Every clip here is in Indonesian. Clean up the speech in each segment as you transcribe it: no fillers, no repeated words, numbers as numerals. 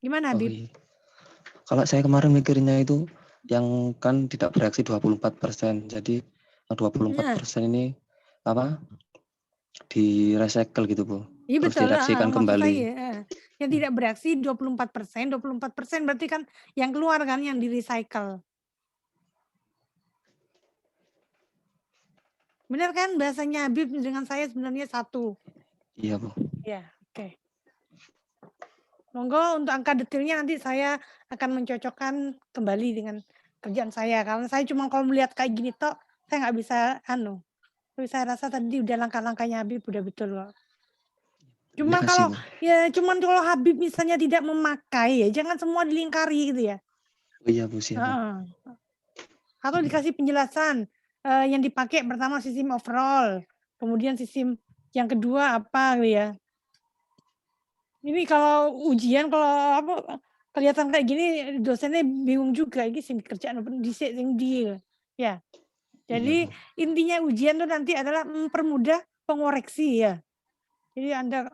Gimana Oh Habib? iya. Kalau saya kemarin mikirnya itu yang kan tidak bereaksi 24%. Jadi yang 24% ini apa? Di-recycle gitu, Bu. Iya Terus betul, direaksikan maksud kembali. saya, yang tidak bereaksi 24% berarti kan yang keluar kan yang di-recycle. Benar kan bahasanya Habib dengan saya sebenarnya satu? Iya, Bu. Ya, oke. Monggo untuk angka detailnya nanti saya akan mencocokkan kembali dengan kerjaan saya. Karena saya cuma kalau melihat kayak gini tok, saya nggak bisa tapi saya rasa tadi udah langkah-langkahnya Habib udah betul kok. Terima Cuma kasih, kalau Bu. cuman kalau Habib misalnya tidak memakai ya jangan semua dilingkari gitu ya. Oh iya, Bu, siap, Bu. Heeh. Atau dikasih penjelasan, yang dipakai pertama sistem overall, kemudian sistem yang kedua apa gitu ya. Ini kalau ujian kalau apa, kelihatan kayak gini dosennya bingung juga, ini sing kerjaan apa dhisik sing ndi, ya. Iya, Jadi Bu. intinya ujian itu nanti adalah mempermudah pengoreksi ya. Jadi Anda,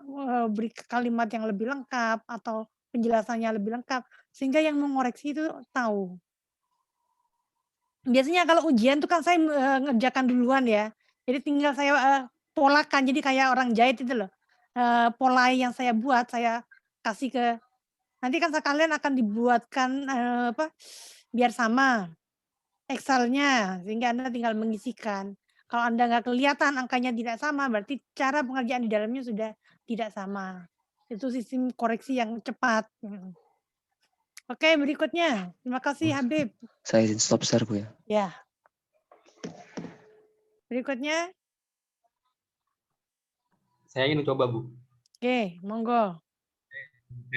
beri kalimat yang lebih lengkap atau penjelasannya lebih lengkap, sehingga yang mengoreksi itu tahu. Biasanya kalau ujian tuh kan saya, ngerjakan duluan ya. Jadi tinggal saya, polakan, jadi kayak orang jahit itu loh. Pola yang saya buat, saya kasih ke nanti kan sekalian akan dibuatkan, apa, biar sama Excel-nya, sehingga Anda tinggal mengisikan. Kalau Anda nggak kelihatan angkanya tidak sama, berarti cara pengerjaan di dalamnya sudah tidak sama. Itu sistem koreksi yang cepat, Oke, berikutnya. Terima kasih Oh, Habib. saya izin stop share, Bu, ya. Ya, berikutnya. Saya ingin mencoba, Bu. Oke, monggo.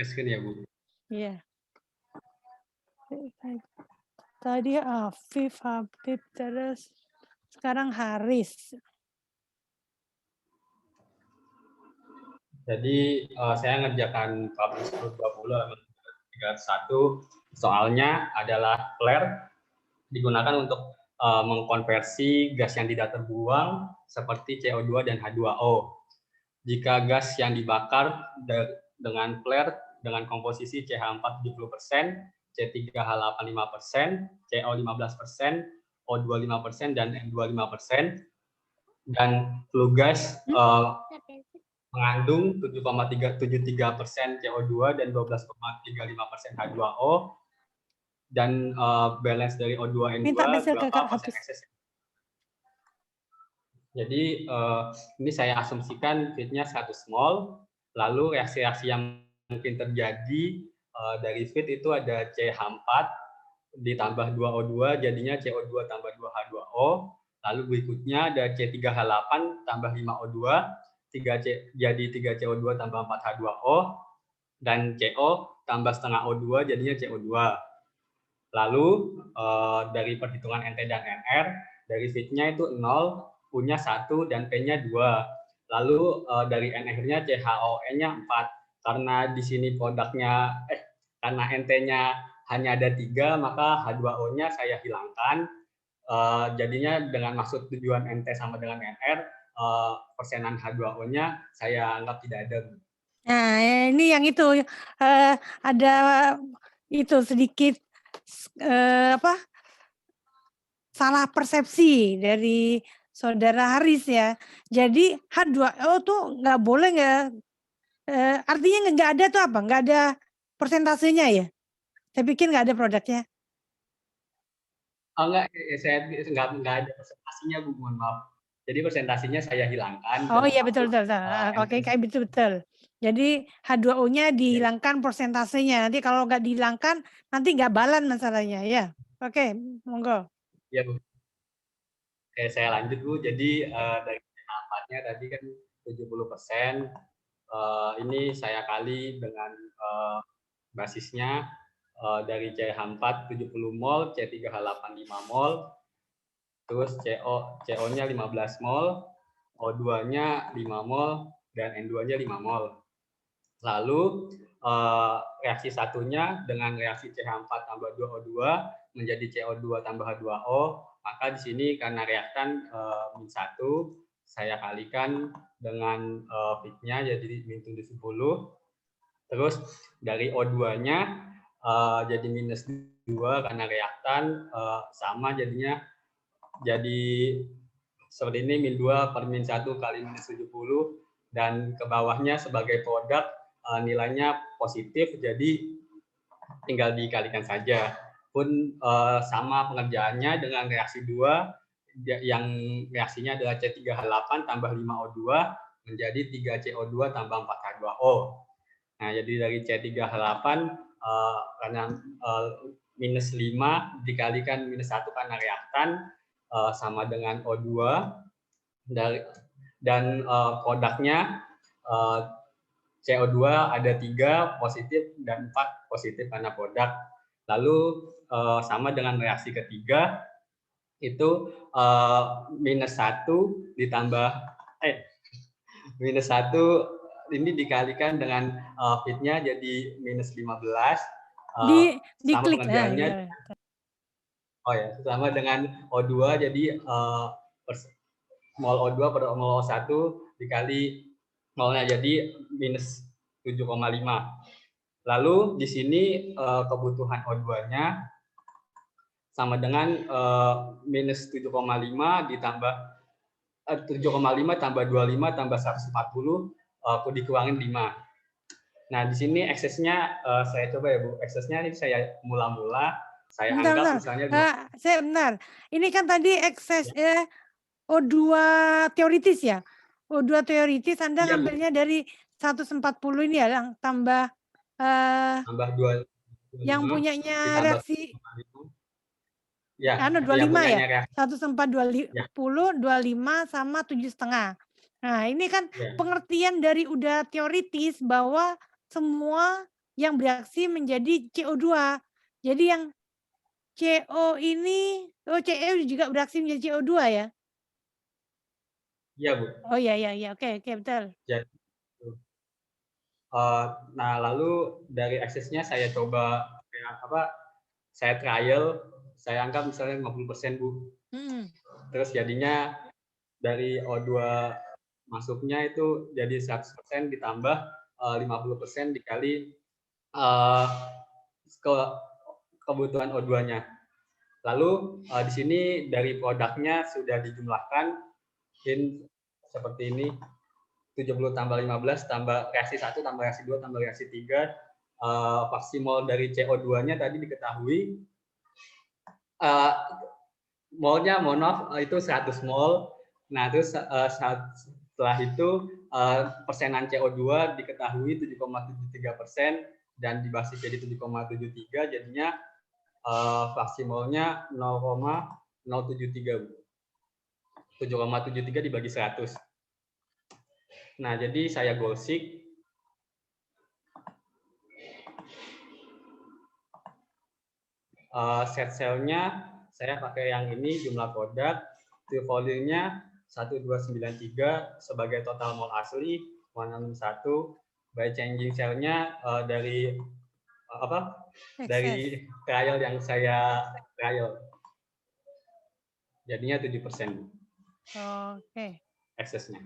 Screen ya, Bu. Iya. Tadi Afif, Habib, terus sekarang Haris. Jadi saya ngerjakan problem 1020 halaman 301. Soalnya adalah flare digunakan untuk mengkonversi gas yang tidak terbuang seperti CO2 dan H2O. Jika gas yang dibakar dengan flare dengan komposisi CH4 70%, C3H8 5%, CO 15%, O2 5%, dan N2 5%, dan flue gas mengandung 7,73% CO2 dan 12,35% H2O, dan balance dari O2 N2 Minta pensil ke berapa persen Hafiz. ekses. Jadi ini saya asumsikan feed-nya 100 mol, lalu reaksi-reaksi yang mungkin terjadi dari feed itu ada CH4 ditambah 2O2 jadinya CO2 tambah 2H2O, lalu berikutnya ada C3H8 tambah 5O2 jadi 3CO2 tambah 4H2O, dan CO tambah setengah O2 jadinya CO2. Lalu dari perhitungan NT dan NR, dari feed-nya itu 0, U-nya 1, dan P-nya 2. Lalu dari NR-nya CHON-nya 4. Karena di sini produknya, karena NT-nya hanya ada 3, maka H2O-nya saya hilangkan. Jadinya dengan maksud tujuan NT sama dengan NR, persenan H2O-nya saya anggap tidak ada. Nah, ini yang itu ada itu sedikit apa? Salah persepsi dari saudara Haris ya. Jadi H2O tuh nggak boleh artinya nggak ada tuh apa? Nggak ada persentasenya ya? Saya pikir nggak ada produknya. Oh enggak, saya nggak ada presentasinya, Bu, mohon maaf. Jadi presentasinya saya hilangkan. Oh iya betul betul. Oke, kayak betul betul. Jadi H2O-nya dihilangkan persentasenya. Nanti kalau nggak dihilangkan nanti nggak balan masalahnya ya. Oke, monggo. Ya, Bu. Oke, saya lanjut, Bu. Jadi dari manfaatnya tadi kan 70%. Ini saya kali dengan basisnya dari CH4 70 mol, C3H8 5 mol, terus CO-nya 15 mol, O2-nya 5 mol, dan N2-nya 5 mol. Lalu reaksi satunya dengan reaksi CH4 tambah 2O2 menjadi CO2 tambah H2O, maka di sini karena reaktan min 1, saya kalikan dengan feed-nya jadi min 70. Terus dari O2-nya jadi minus 2 karena reaktan, sama jadinya jadi seperti ini, min 2 per min 1 kali minus 70, dan ke bawahnya sebagai produk nilainya positif, jadi tinggal dikalikan saja. Pun sama pengerjaannya dengan reaksi 2, yang reaksinya adalah C3H8 tambah 5O2 menjadi 3CO2 tambah 4H2O. Nah, jadi dari C3H8 karena minus 5 dikalikan minus 1 karena reaktan sama dengan O2, dan produknya CO2 ada 3 positif dan 4 positif karena produk. Lalu sama dengan reaksi ketiga, itu minus 1 ditambah minus 1 ini dikalikan dengan fitnya jadi minus 15. Sama pengerjaannya sama dengan O2, jadi mol O2 per mol O1 dikali molnya jadi minus 7,5. Lalu di sini kebutuhan O2-nya sama dengan minus 7,5 ditambah 7,5 tambah 25 tambah 140 dikurangin 5. Nah, di sini eksesnya saya coba ya, Bu. Eksesnya ini saya mula-mula saya anggap misalnya benar. Ini kan tadi ekses O2 teoritis ya. O2 teoritis Anda ngambilnya dari 140 ini ya, yang tambah 2 yang punyanya reaksi 25 ya. 1/4 25 sama 7,5. Nah, ini kan pengertian dari udah teoritis bahwa semua yang bereaksi menjadi CO2. Jadi yang CO ini, CO juga bereaksi menjadi CO2 ya? Iya, Bu. Oh iya. Oke, betul. Nah, lalu dari aksesnya saya coba saya trial, saya anggap misalnya 50%, Bu. Terus jadinya dari O2 masuknya itu jadi 100% ditambah 50% dikali kebutuhan O2-nya. Lalu di sini dari produknya sudah dijumlahkan seperti ini, 70 tambah 15 tambah reaksi 1 tambah reaksi 2 tambah reaksi 3, fraksi mol dari CO2-nya tadi diketahui. Molnya mohon maaf itu 100 mol. Nah, terus setelah itu persenan CO2 diketahui 7,73% dan dibagi jadi 7,73, jadinya fraksi molnya 0,073. 7,73 dibagi 100. Nah, jadi saya golsik. Set cell-nya saya pakai yang ini, jumlah produk, volume-nya 1293 sebagai total mol asli 161. By changing cell-nya dari dari trial yang saya trial. Jadinya 7%. Oke. Aksesnya.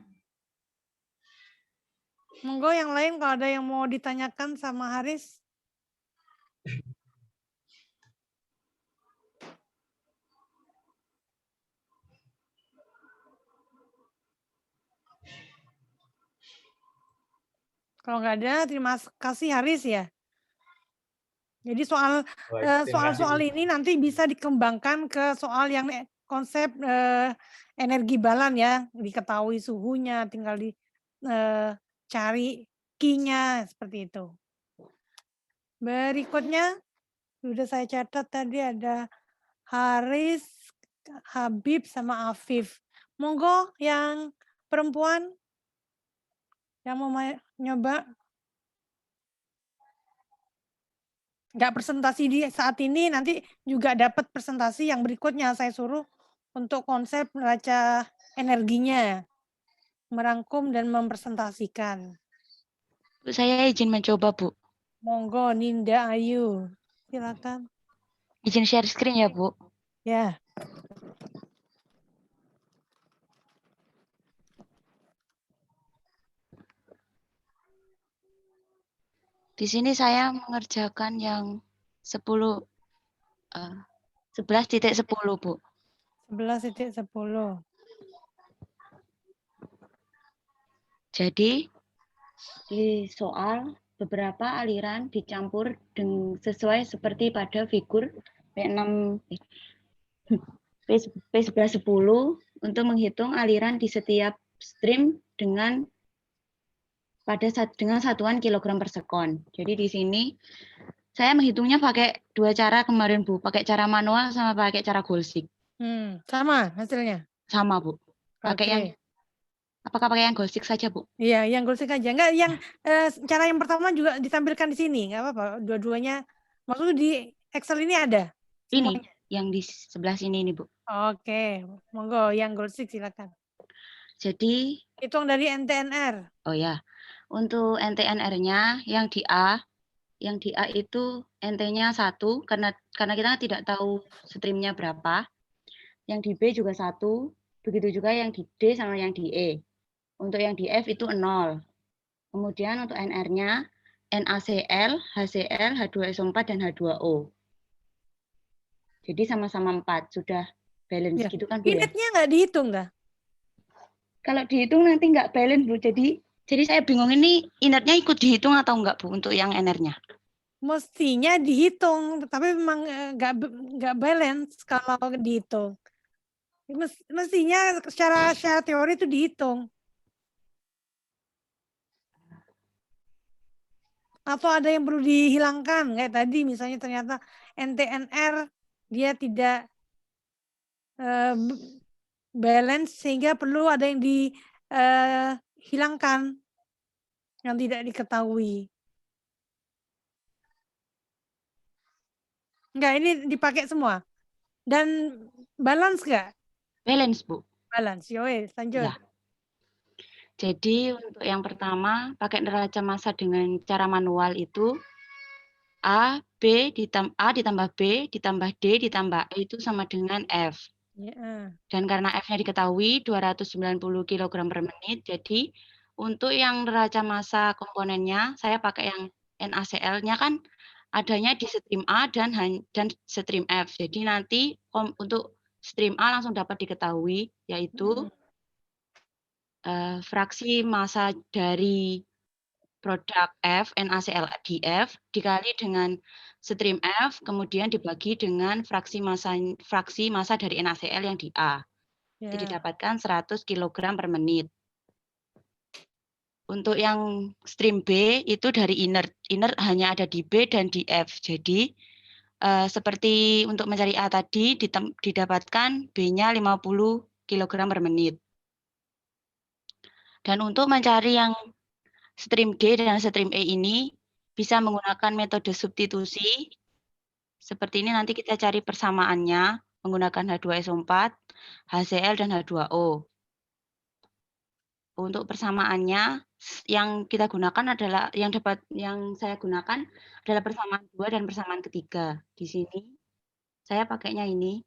Monggo yang lain kalau ada yang mau ditanyakan sama Haris. Kalau nggak ada, terima kasih Haris ya. Jadi soal ini nanti bisa dikembangkan ke soal yang konsep energi balan ya, diketahui suhunya, tinggal dicari Q-nya seperti itu. Berikutnya sudah saya catat tadi ada Haris, Habib sama Afif. Monggo yang perempuan yang mau nyoba. Nggak presentasi di saat ini, nanti juga dapat presentasi yang berikutnya saya suruh untuk konsep neraca energinya, merangkum dan mempresentasikan. Bu, saya izin mencoba, Bu. Monggo, Ninda Ayu, silakan. Izin share screen ya, Bu. Ya. Di sini saya mengerjakan yang 10, 11.10, Bu. 11.10. Jadi di soal beberapa aliran dicampur sesuai seperti pada figur P6 P1110 untuk menghitung aliran di setiap stream dengan satuan kilogram per sekon. Jadi di sini saya menghitungnya pakai dua cara kemarin, Bu, pakai cara manual sama pakai cara Golsik. Sama hasilnya. Sama, Bu. Apakah pakai yang Golsik saja, Bu? Iya, yang Golsik aja. Enggak, yang cara yang pertama juga ditampilkan di sini, nggak apa-apa. Dua-duanya, maksudnya di Excel ini ada Ini semuanya. yang di sebelah sini ini, Bu. Oke, monggo yang Golsik silakan. Jadi Hitung dari NTNR. Oh ya, untuk NTNR-nya yang di A itu NT-nya 1 karena kita tidak tahu streamnya berapa. Yang di B juga 1, begitu juga yang di D sama yang di E. Untuk yang di F itu 0. Kemudian untuk NR-nya NaCl, HCl, H2SO4 dan H2O. Jadi sama-sama 4, sudah balance Ya. gitu kan, Bu ya? Inetnya nggak dihitung nggak? Kalau dihitung nanti nggak balance, Bu. Jadi saya bingung ini inertnya ikut dihitung atau enggak, Bu, untuk yang NR-nya? Mestinya dihitung, tapi memang nggak balance kalau dihitung. Mestinya secara teori itu dihitung. Atau ada yang perlu dihilangkan kayak tadi misalnya ternyata NTNR dia tidak balance sehingga perlu ada yang dihilangkan yang tidak diketahui. Enggak, ini dipakai semua. Dan balance enggak? Balance, Bu. Balance. Yowes, lanjut. Ya. Jadi untuk yang pertama pakai neraca massa dengan cara manual itu A ditambah B ditambah D ditambah E itu sama dengan F. Ya. Dan karena F-nya diketahui 290 kg per menit, jadi untuk yang neraca massa komponennya saya pakai yang NaCl-nya kan adanya di stream A dan stream F. Jadi nanti untuk stream A langsung dapat diketahui yaitu fraksi massa dari produk F, NaCl di F, dikali dengan stream F, kemudian dibagi dengan fraksi massa dari NaCl yang di A. Jadi didapatkan 100 kg per menit. Untuk yang stream B itu dari inert. Inert hanya ada di B dan di F. Jadi seperti untuk mencari A tadi didapatkan B-nya 50 kg per menit. Dan untuk mencari yang stream D dan stream E ini bisa menggunakan metode substitusi. Seperti ini nanti kita cari persamaannya menggunakan H2SO4, HCl, dan H2O. Untuk persamaannya yang kita gunakan adalah yang saya gunakan adalah persamaan 2 dan persamaan ketiga. Di sini saya pakainya ini.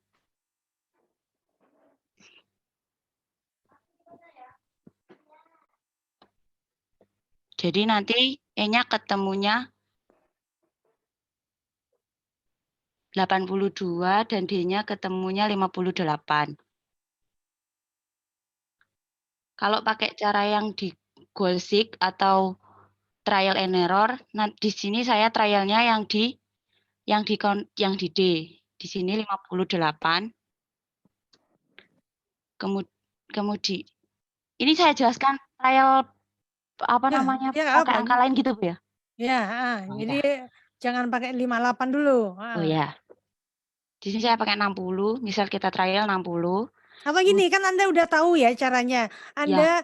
Jadi nanti E-nya ketemunya 82 dan D-nya ketemunya 58. Kalau pakai cara yang di Golsik atau trial and error, nah di sini saya trialnya yang di D. Di sini 58. Kemudian ini saya jelaskan trial namanya pakai angka lain gitu, Bu ya? Ya, jadi jangan pakai 58 dulu. Oh ya. Di sini saya pakai 60, misal kita trial 60. Atau gini, kan Anda udah tahu ya caranya. Anda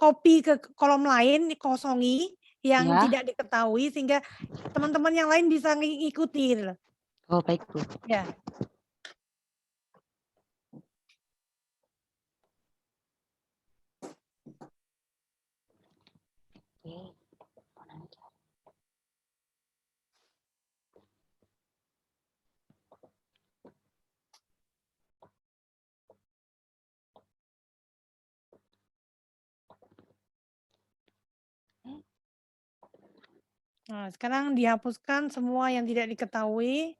copy ke kolom lain, kosongi yang tidak diketahui sehingga teman-teman yang lain bisa ngikuti gitu loh. Oh, baik, Bu. Ya. Nah, sekarang dihapuskan semua yang tidak diketahui.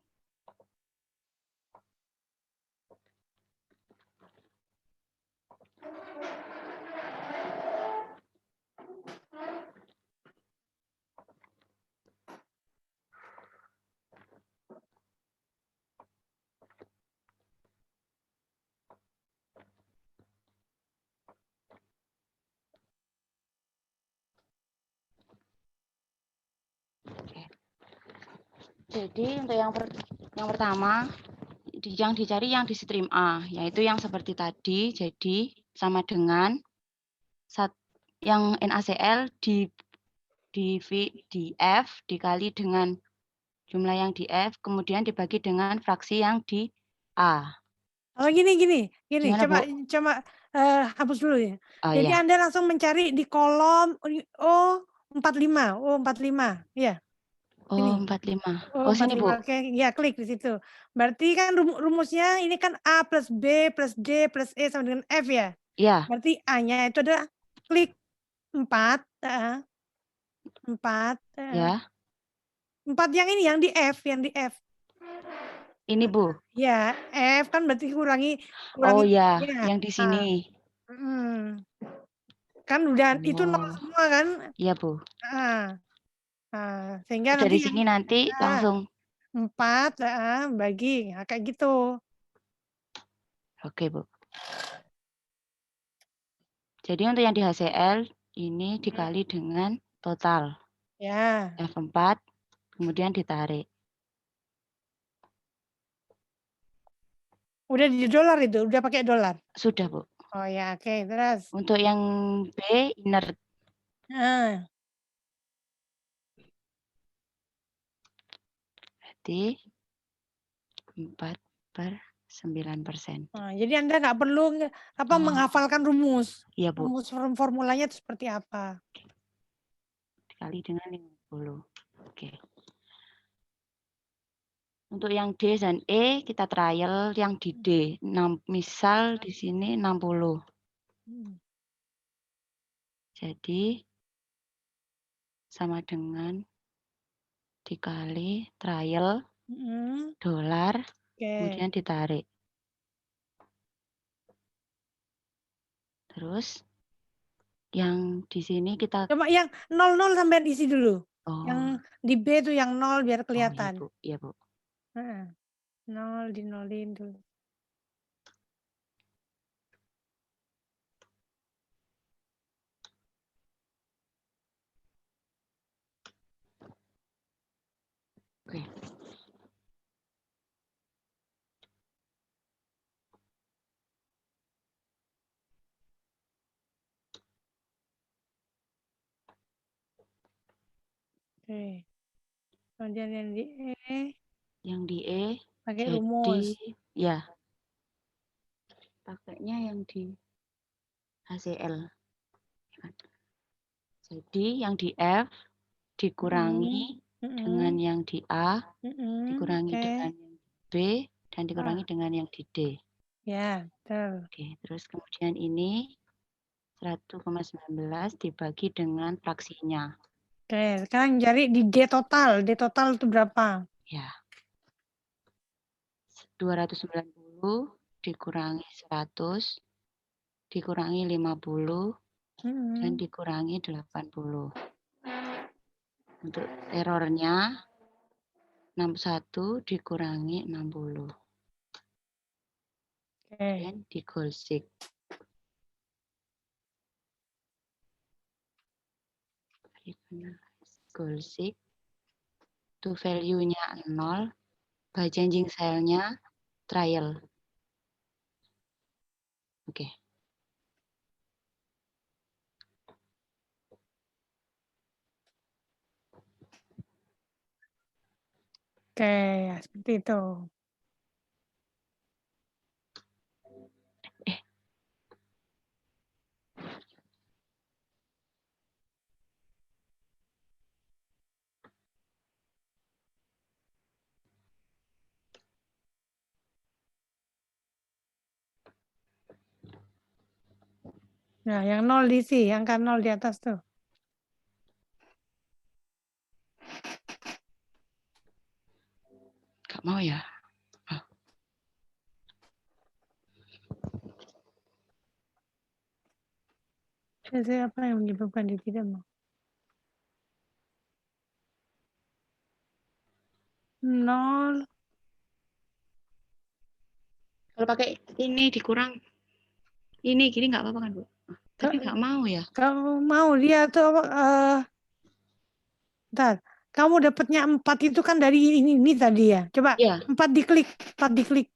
Jadi untuk yang pertama yang dicari yang di stream A, yaitu yang seperti tadi. Jadi sama dengan yang NaCl di F dikali dengan jumlah yang di F, kemudian dibagi dengan fraksi yang di A. Oh gini, Gimana, coba Bu? hapus dulu ya. Oh Jadi ya, Anda langsung mencari di kolom O45, ya. oh Ini 45. Oh, Oh sini, 45, Bu. oke, ya klik di situ. Berarti kan rumusnya ini kan A plus B plus D plus E sama dengan F ya. Ya, Berarti A-nya itu adalah klik 4, 4, ya. 4 yang ini, yang di F. Ini, Bu. Ya, F kan berarti kurangi Oh ya, ya. yang di sini. Kan udah itu 0 Oh, semua kan. iya, Bu. Sehingga Dari nanti sini nanti langsung. 4 bagi, kayak gitu. Oke, Bu. Jadi untuk yang di HCl ini dikali dengan total. Ya. F4, kemudian ditarik. Udah di dolar itu, udah pakai dolar. Sudah, Bu. Oh ya, oke, terus. Untuk yang B, inert. Berarti 4/9%. Jadi Anda nggak perlu menghafalkan rumus. Iya, Bu. Rumus formulanya itu seperti apa. Dikali dengan 50. Oke. Untuk yang D dan E kita trial yang di D. Misal di sini 60. Jadi sama dengan dikali trial dolar, kemudian ditarik. Terus yang di sini kita coba yang 00 sampai isi dulu. Yang oh, di B itu yang 0 biar kelihatan. oh iya, Bu. 0 dinolin dulu. Oke. Oke. Kemudian yang di E. Yang di E pakai jadi, rumus. ya. Pakainya yang di HCl. Jadi yang di F dikurangi dengan yang di A, dikurangi dengan yang di B, dan dikurangi dengan yang di D. Ya, betul. Oke, terus kemudian ini 1,19 dibagi dengan fraksinya. Oke, sekarang cari di D total. D total itu berapa? Ya. 290 dikurangi 100 dikurangi 50 dan dikurangi 80. Untuk errornya 61 dikurangi 60. Dan di Golsik. Golsik itu value-nya 0, by changing cell-nya trial. Oke. Oke, ya, seperti itu. Nah, yang 0 diisi, angka 0 di atas tuh. nggak mau ya? Biasanya apa yang menyebabkan dia tidak mau? 0. Kalau pakai ini dikurang, ini gini nggak apa-apa kan, Bu? Tapi nggak mau ya? Kamu mau dia tuh bentar. Kamu dapatnya 4 itu kan dari ini tadi ya. Coba Iya. 4 diklik.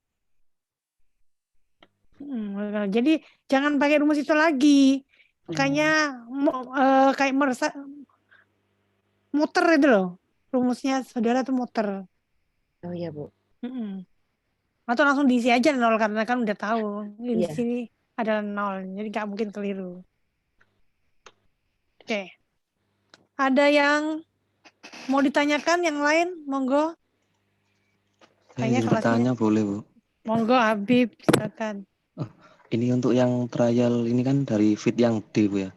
Jadi jangan pakai rumus itu lagi. Kayaknya kayak muter itu loh. Rumusnya saudara tuh muter. Oh iya, Bu. Atau langsung diisi aja 0 karena kan udah tahu di Iya. sini ada 0. Jadi nggak mungkin keliru. Oke. Ada yang mau ditanyakan yang lain? Monggo. Kayaknya Izin kelasnya. bertanya boleh, Bu? Monggo Habib, silakan. Ini untuk yang trial ini kan dari fit yang D, Bu ya.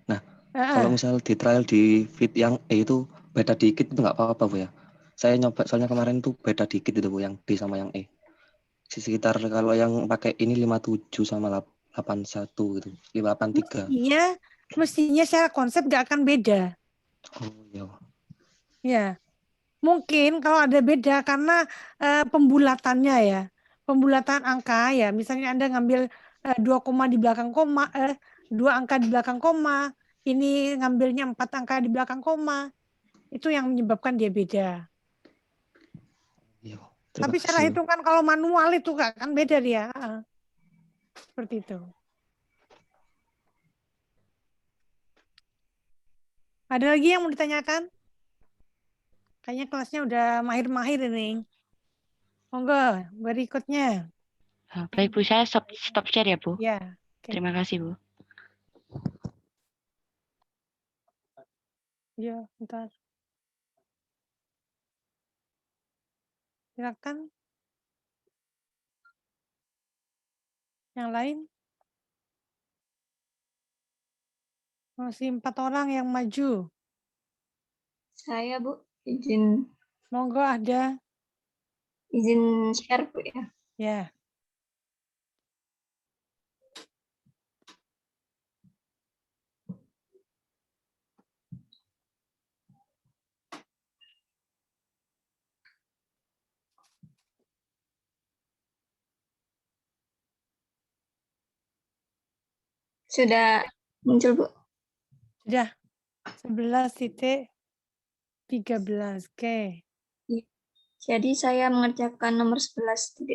Nah, kalau misal di trial di fit yang E itu beda dikit itu nggak apa-apa, Bu ya. Saya nyoba soalnya kemarin tuh beda dikit itu, Bu, yang D sama yang E. Sekitar kalau yang pakai ini 57 sama 81 gitu. 83. Mestinya secara konsep nggak akan beda. Oh iya. Ya. Mungkin kalau ada beda karena pembulatannya ya. Pembulatan angka ya. Misalnya Anda ngambil 2 koma di belakang koma, 2 angka di belakang koma, ini ngambilnya 4 angka di belakang koma. Itu yang menyebabkan dia beda. Iya. Tapi secara hitungan kalau manual itu nggak akan beda dia. Seperti itu. Ada lagi yang mau ditanyakan? Kayaknya kelasnya udah mahir-mahir ini. Monggo, berikutnya. Baik, Bu. Saya stop share ya, Bu. Ya. Okay. Terima kasih, Bu. Ya, bentar. Silakan. Yang lain? Masih 4 orang yang maju. Saya, Bu, izin Monggo ada. share, Bu ya. Ya. Sudah muncul, Bu. Sudah. 11.13. Oke. Jadi saya mengerjakan nomor 11.13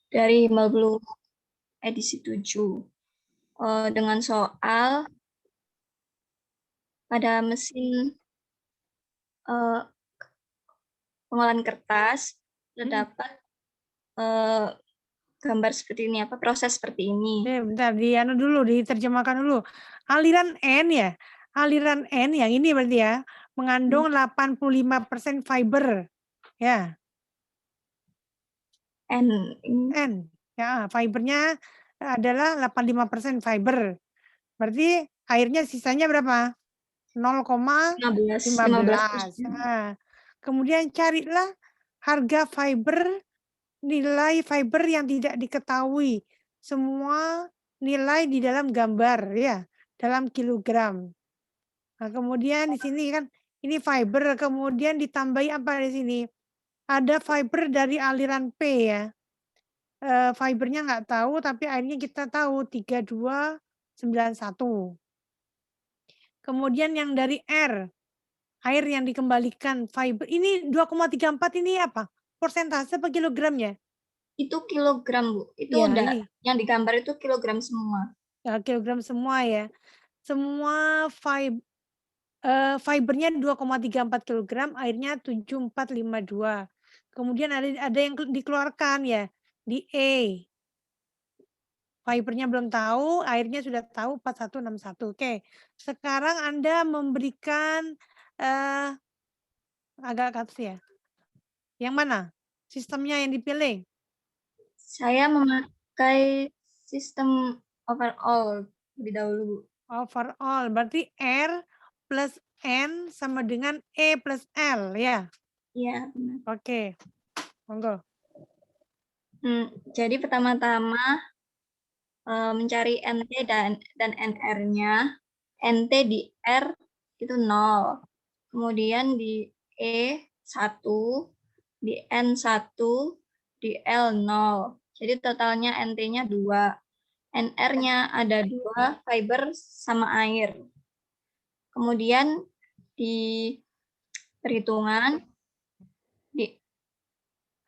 dari Malblu edisi 7 dengan soal pada mesin pengolahan kertas terdapat gambar seperti ini, proses seperti ini. Bentar, diterjemahkan dulu. Aliran N ya. Aliran N yang ini berarti ya, mengandung 85% fiber. Ya. N. Ya, fibernya adalah 85% fiber. Berarti airnya sisanya berapa? 0,15. Nah, kemudian carilah harga fiber, nilai fiber yang tidak diketahui. Semua nilai di dalam gambar ya, dalam kilogram. Nah, kemudian di sini kan ini fiber, kemudian ditambahi apa di sini? Ada fiber dari aliran P ya. Fibernya nggak tahu, tapi airnya kita tahu 3291. Kemudian yang dari R, air yang dikembalikan fiber. Ini 2,34 ini apa? Persentase per kilogramnya? Itu kilogram, Bu. Itu Ya, udah ini. yang digambar itu kilogram semua. Ya, kilogram semua ya. Semua fibernya 2,34 kilogram, airnya 7452. Kemudian ada yang dikeluarkan ya di E. Fibernya belum tahu, airnya sudah tahu 4161. Oke. Sekarang Anda memberikan agak atas ya. Yang mana? Sistemnya yang dipilih? Saya memakai sistem overall lebih dahulu, Bu. Overall, berarti R plus N sama dengan E plus L ya. Iya, benar. Oke, monggo. Jadi pertama-tama mencari NT dan NR-nya. NT di R itu 0. Kemudian di E 1, di N 1, di L 0. Jadi totalnya NT-nya 2. NR-nya ada 2, fiber sama air. Kemudian di perhitungan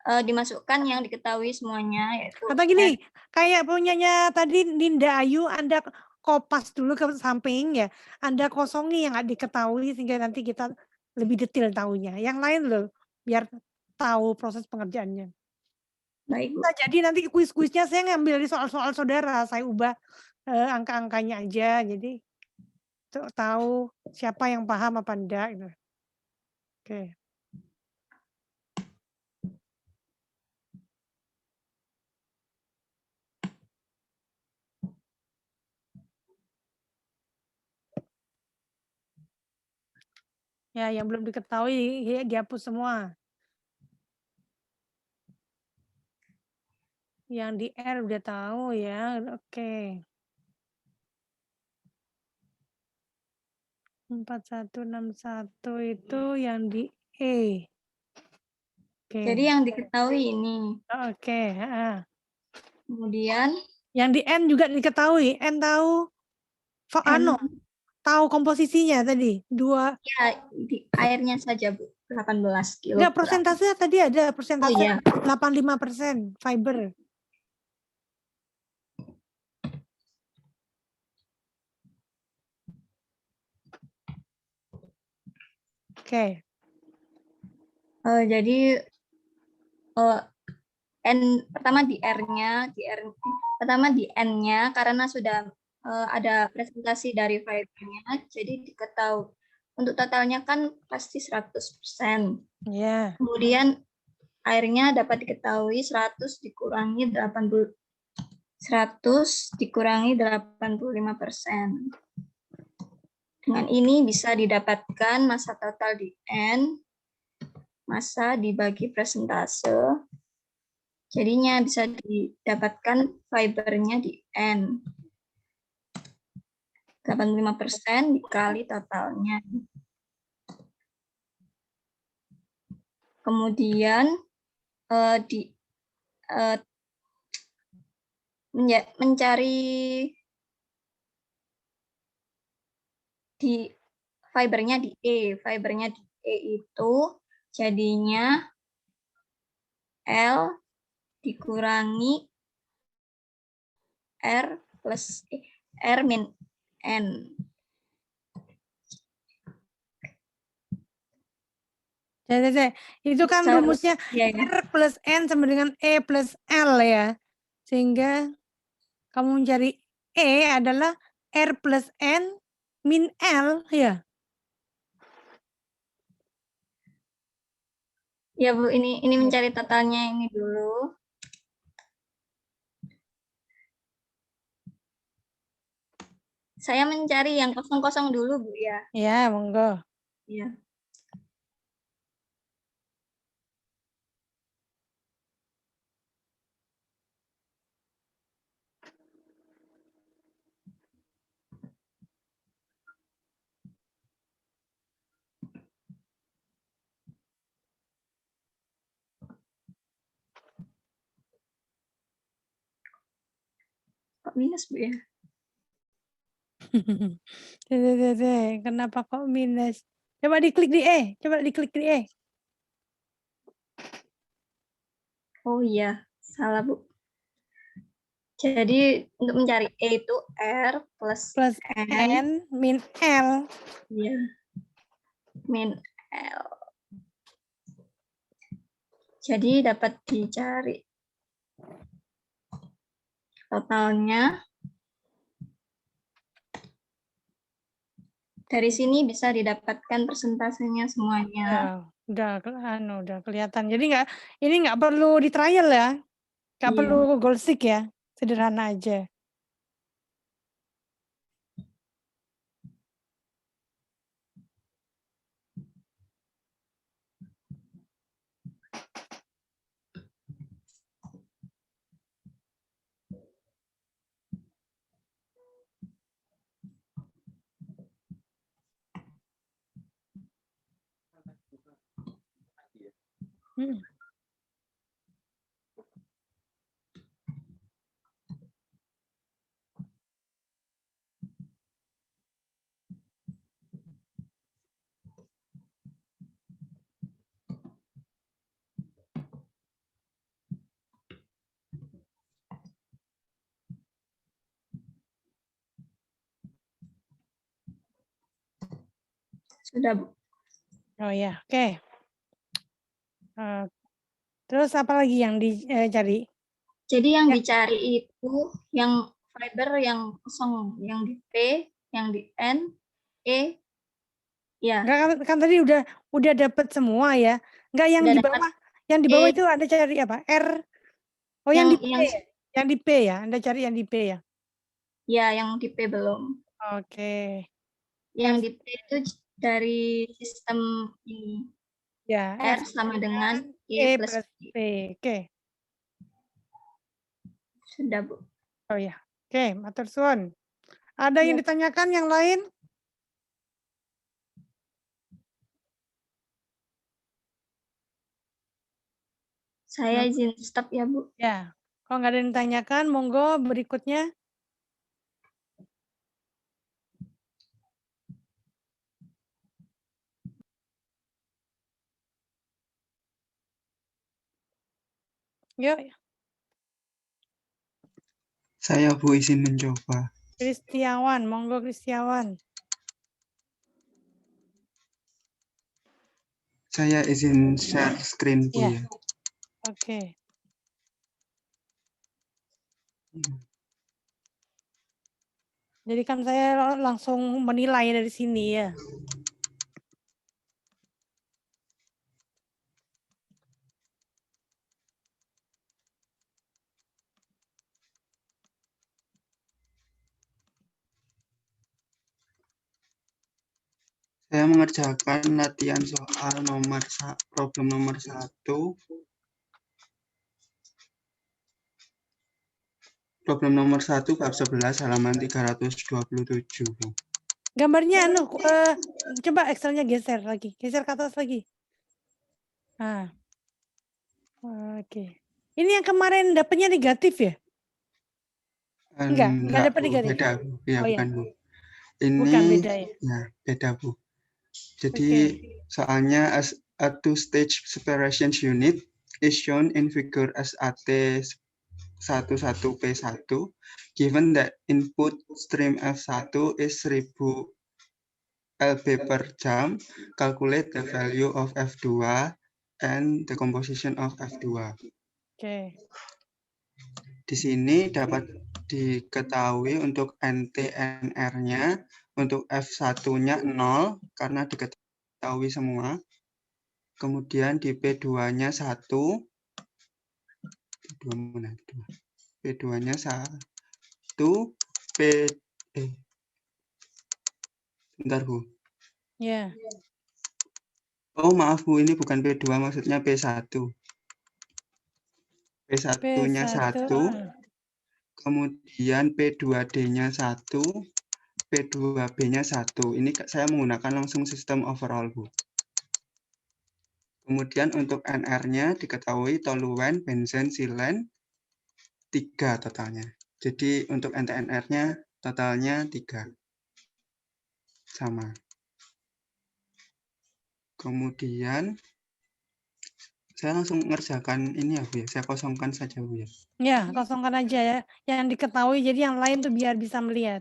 dimasukkan yang diketahui semuanya, yaitu Atau gini, kayak punyanya tadi Ninda Ayu, Anda kopas dulu ke samping ya, Anda kosongi yang nggak diketahui sehingga nanti kita lebih detail tahunya. Yang lain loh, biar tahu proses pengerjaannya. Baik, Bu. Nah, jadi nanti kuis-kuisnya saya ngambil dari soal-soal saudara, saya ubah angka-angkanya aja, jadi tahu siapa yang paham apa enggak gitu. Oke. Ya, yang belum diketahui ya, dihapus semua. Yang di R udah tahu ya, oke. 4161 itu yang di E. Oke. Jadi yang diketahui ini. Oke, heeh. Kemudian Yang di N juga diketahui. N tahu tahu komposisinya tadi. 2. ya di airnya saja, Bu. 18 kg. Enggak, persentase tadi ada persentase. Oh, iya. 85% fiber. Oke. Jadi pertama di R-nya, pertama di N-nya karena sudah ada presentasi dari fibernya, jadi diketahui untuk totalnya kan pasti 100%. Ya. Kemudian airnya dapat diketahui 100 dikurangi 85%. Dengan ini bisa didapatkan massa total di N, massa dibagi persentase. Jadinya bisa didapatkan fibernya di N. 85% dikali totalnya. Kemudian mencari di fibernya di E. Fibernya di E itu jadinya L dikurangi R plus R min N. Itu kan rumusnya R plus N sama dengan E plus L ya. Sehingga kamu mencari E adalah R plus N min L ya. Ya, Bu, ini mencari totalnya ini dulu. Saya mencari yang kosong-kosong dulu, Bu, ya. Ya, monggo. Iya. Kok minus, Bu, ya? Kenapa kok minus? Coba diklik di E. Coba diklik di E. Oh iya, salah, Bu. Jadi untuk mencari E itu R plus N min L. Iya. Min L. Jadi dapat dicari totalnya. Dari sini bisa didapatkan persentasenya semuanya. Udah kelihatan. Jadi ini nggak perlu di trial ya. Nggak perlu goal stick ya. Sederhana aja. Hmm. Sudah, Bu. Oh ya, oke. Terus apa lagi yang dicari? Jadi yang Ya. dicari itu yang fiber yang kosong, yang di P, yang di N, E, ya. Enggak kan tadi udah dapat semua ya. Enggak yang Udah di dapat bawah. Yang di bawah E, itu Anda cari apa? R. Oh yang di P. yang Yang di P ya. Anda cari yang di P ya. ya yang di P belum. Oke. Yang di P itu dari sistem ini. Ya, R sama dengan E plus P. Oke. Sudah, Bu. Oh ya. Oke, matur suwun. Ada yang Ya. ditanyakan yang lain? Saya izin stop ya, Bu. Ya. Kalau nggak ada yang ditanyakan, monggo berikutnya. Yuk, Saya Bu izin mencoba. Kristiawan, monggo Kristiawan. Saya izin share screen Bu Ya. ya. Oke. Jadi kan saya langsung menilai dari sini ya. Saya mengerjakan latihan soal problem nomor 1. Problem nomor 1 bab 11 halaman 327. Bu. Gambarnya coba Excelnya geser lagi, geser ke atas lagi. Nah. Oke. Ini yang kemarin dapatnya negatif ya? Enggak dapat Bu, negatif. beda Bu. Ya, Oh, bukan ya. Bu. Ini Bukan beda ya. ya, beda Bu. Jadi Oke. soalnya as a two-stage separation unit is shown in figure SAT 11P1 given that input stream F1 is 1000 lb per jam, calculate the value of F2 and the composition of F2. Oke. Di sini dapat diketahui untuk NTNR-nya, untuk F1-nya 0 karena diketahui semua. Kemudian di P2-nya 1. P2-nya 1. Bentar, Bu. Ya. Oh, maaf, Bu. Ini bukan P2, maksudnya P1. P1-nya 1. Kemudian P2D-nya 1. P2B-nya 1. Ini saya menggunakan langsung sistem overall, Bu. Kemudian untuk NR-nya diketahui toluen, benzen, silen, 3 totalnya. Jadi untuk NTNR-nya totalnya 3. Sama. Kemudian saya langsung mengerjakan ini ya, Bu ya. Saya kosongkan saja, Bu ya. Ya, kosongkan aja ya. Yang diketahui, jadi yang lain tuh biar bisa melihat.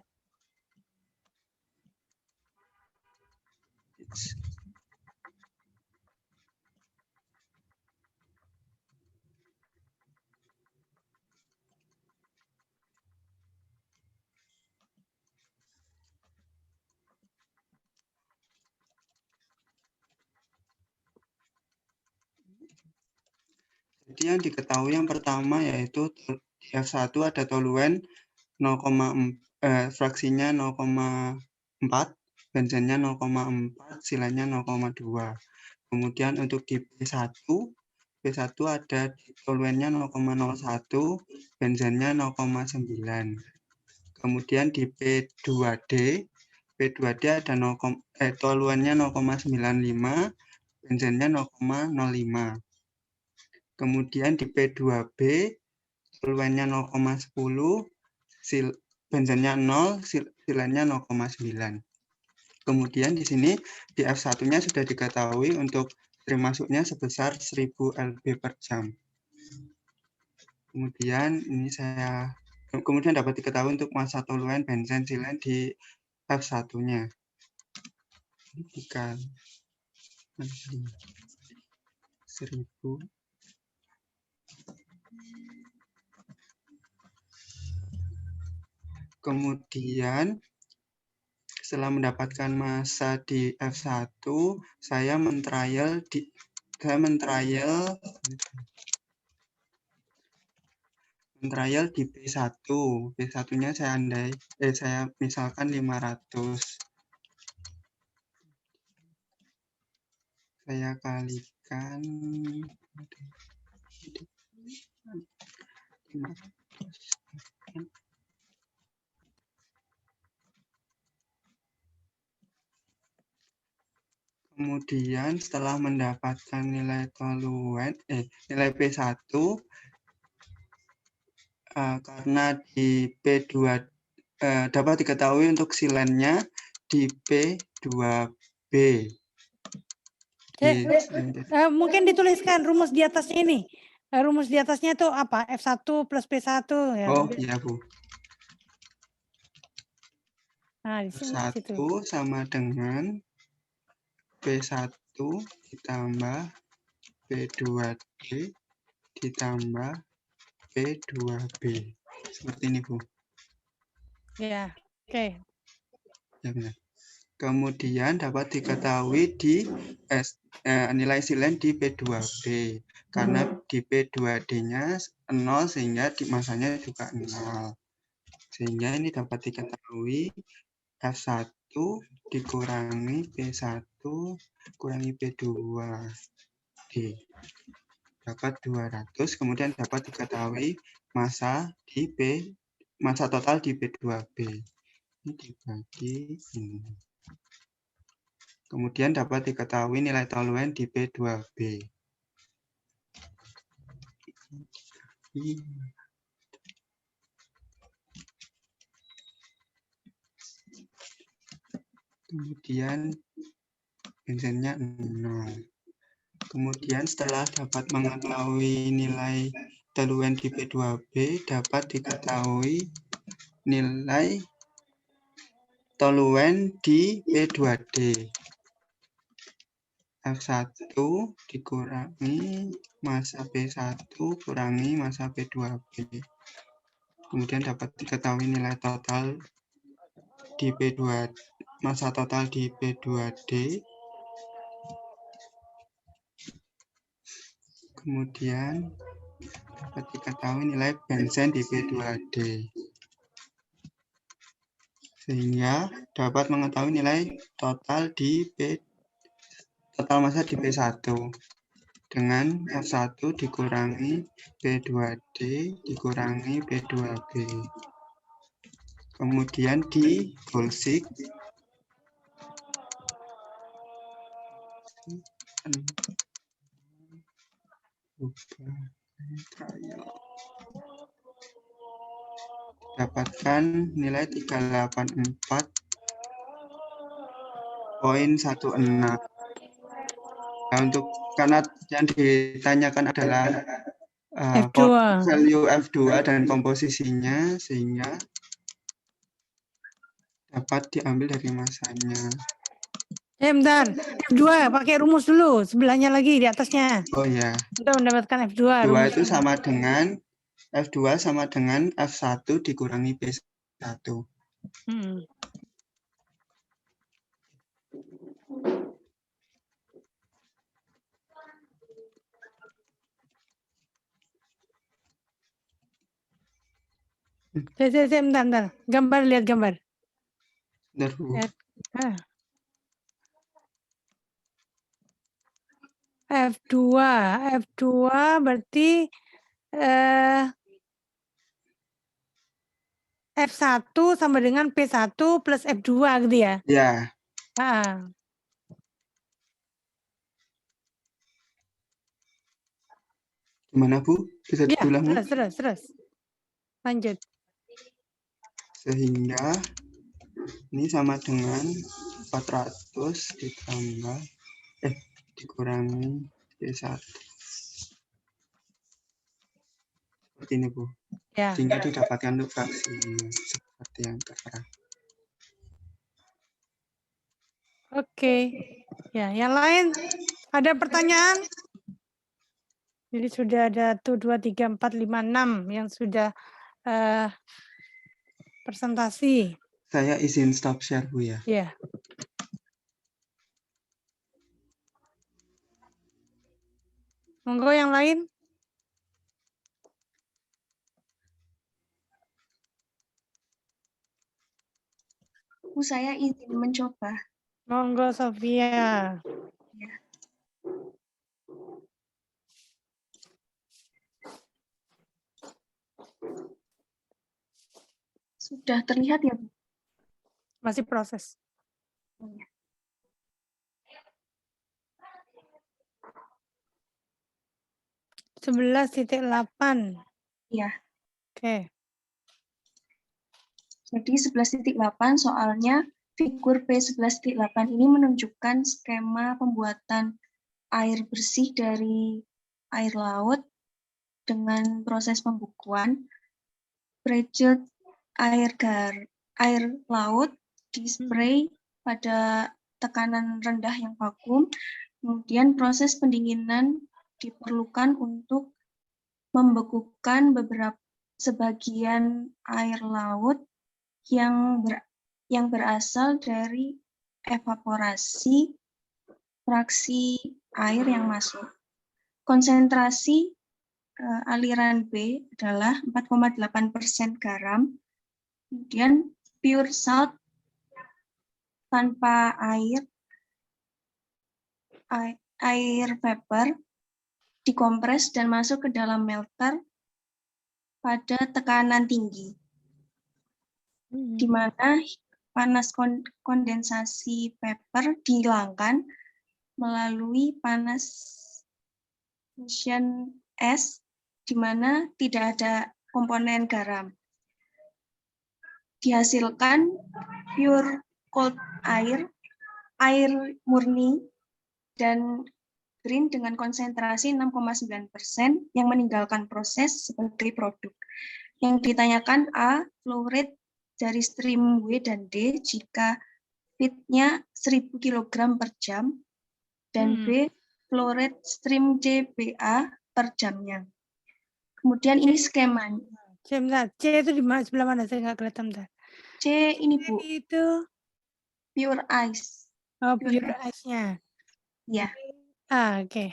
Jadi yang diketahui yang pertama yaitu di F1 ada toluen 0, fraksinya 0,4, benzennya 0,4, silannya 0,2. Kemudian untuk di P1 ada toluennya 0,01, benzennya 0,9. Kemudian di P2D ada toluennya 0,95, benzennya 0,05. Kemudian di P2B, toluennya 0,10, benzennya 0, silennya 0,9. Kemudian di sini di F1-nya sudah diketahui untuk stream masuknya sebesar 1000 lb per jam. Kemudian dapat diketahui untuk massa toluen benzen silen di F1-nya. Dikali 1000. Kemudian setelah mendapatkan massa di F1, saya men-trial di P1. P1-nya saya misalkan 500. Saya kalikan 500. Kemudian setelah mendapatkan nilai toluen, nilai P1, karena di P2 dapat diketahui untuk silennya di P2B. Mungkin dituliskan rumus di atasnya ini. Rumus di atasnya itu apa? F1 plus P1. Ya. Oh iya Bu. Nah, di situ. F1 sama dengan P1 ditambah P2D ditambah P2B. Seperti ini, Bu. Ya, oke. Ya, benar. Kemudian dapat diketahui di nilai silen di P2B. Karena di P2D-nya 0 sehingga di massanya juga 0. Sehingga ini dapat diketahui F1 dikurangi P1 kurangi P2D. Dapat 200, kemudian dapat diketahui massa total di P2B. Ini dibagi ini. Kemudian dapat diketahui nilai toluen di P2B. Kemudian benzennya 0. Kemudian setelah dapat mengetahui nilai toluen di P2B, dapat diketahui nilai toluen di P2D. F1 dikurangi massa P1 kurangi massa P2B. Kemudian dapat diketahui nilai total di P2, massa total di P2D. Kemudian dapat diketahui nilai benzen di P2D. Sehingga dapat mengetahui nilai total massa di P1 dengan F1 dikurangi P2D dikurangi P2B. Kemudian di Bolsik dapatkan nilai 384,16. Nah, karena yang ditanyakan adalah F2. value F2 dan komposisinya, sehingga dapat diambil dari massanya. Bentar, F2 pakai rumus dulu, sebelahnya lagi di atasnya. Oh ya. Untuk mendapatkan F2. F2 itu sama dengan F1 dikurangi P1. Bentar. Lihat gambar. F2 berarti F1 sama dengan P1 plus F2 gitu ya? Ya. Gimana Bu? Bisa Ya, diulang Bu? terus. Lanjut. Sehingga ini sama dengan 400 ditambah dikurangi D1. Seperti ini Bu. Ya. Sehingga didapatkan untuk fraksi seperti yang tertera. Oke. Ya, yang lain ada pertanyaan? Jadi sudah ada 1, 2, 3, 4, 5, 6 yang sudah presentasi. Saya izin stop share Bu ya. Ya. Monggo yang lain. Bu, saya izin mencoba. Monggo Sofia. Ya. Sudah terlihat ya, Bu? Masih proses. Ya. (11.8). Ya. Oke. Jadi 11.8 soalnya figur P11.8 ini menunjukkan skema pembuatan air bersih dari air laut dengan proses pembukuan. Pressure air laut di-spray pada tekanan rendah yang vakum. Kemudian proses pendinginan diperlukan untuk membekukan sebagian air laut yang berasal dari evaporasi fraksi air yang masuk. Konsentrasi aliran B adalah 4,8% garam. Kemudian pure salt tanpa air vapor dikompres dan masuk ke dalam melter pada tekanan tinggi, di mana panas kondensasi vapor dihilangkan melalui panas fusion es, di mana tidak ada komponen garam. Dihasilkan pure cold air murni dan green dengan konsentrasi 6,9% yang meninggalkan proses sebagai produk. Yang ditanyakan A, flow rate dari stream W dan D jika feed-nya 1000 kg per jam, dan B, flow rate stream CBA per jamnya. Kemudian ini skemanya. C itu di mana, sebelah mana? Saya nggak kelihatan. C ini Bu, itu pure ice. Oh, pure ice-nya. Ya. Oke.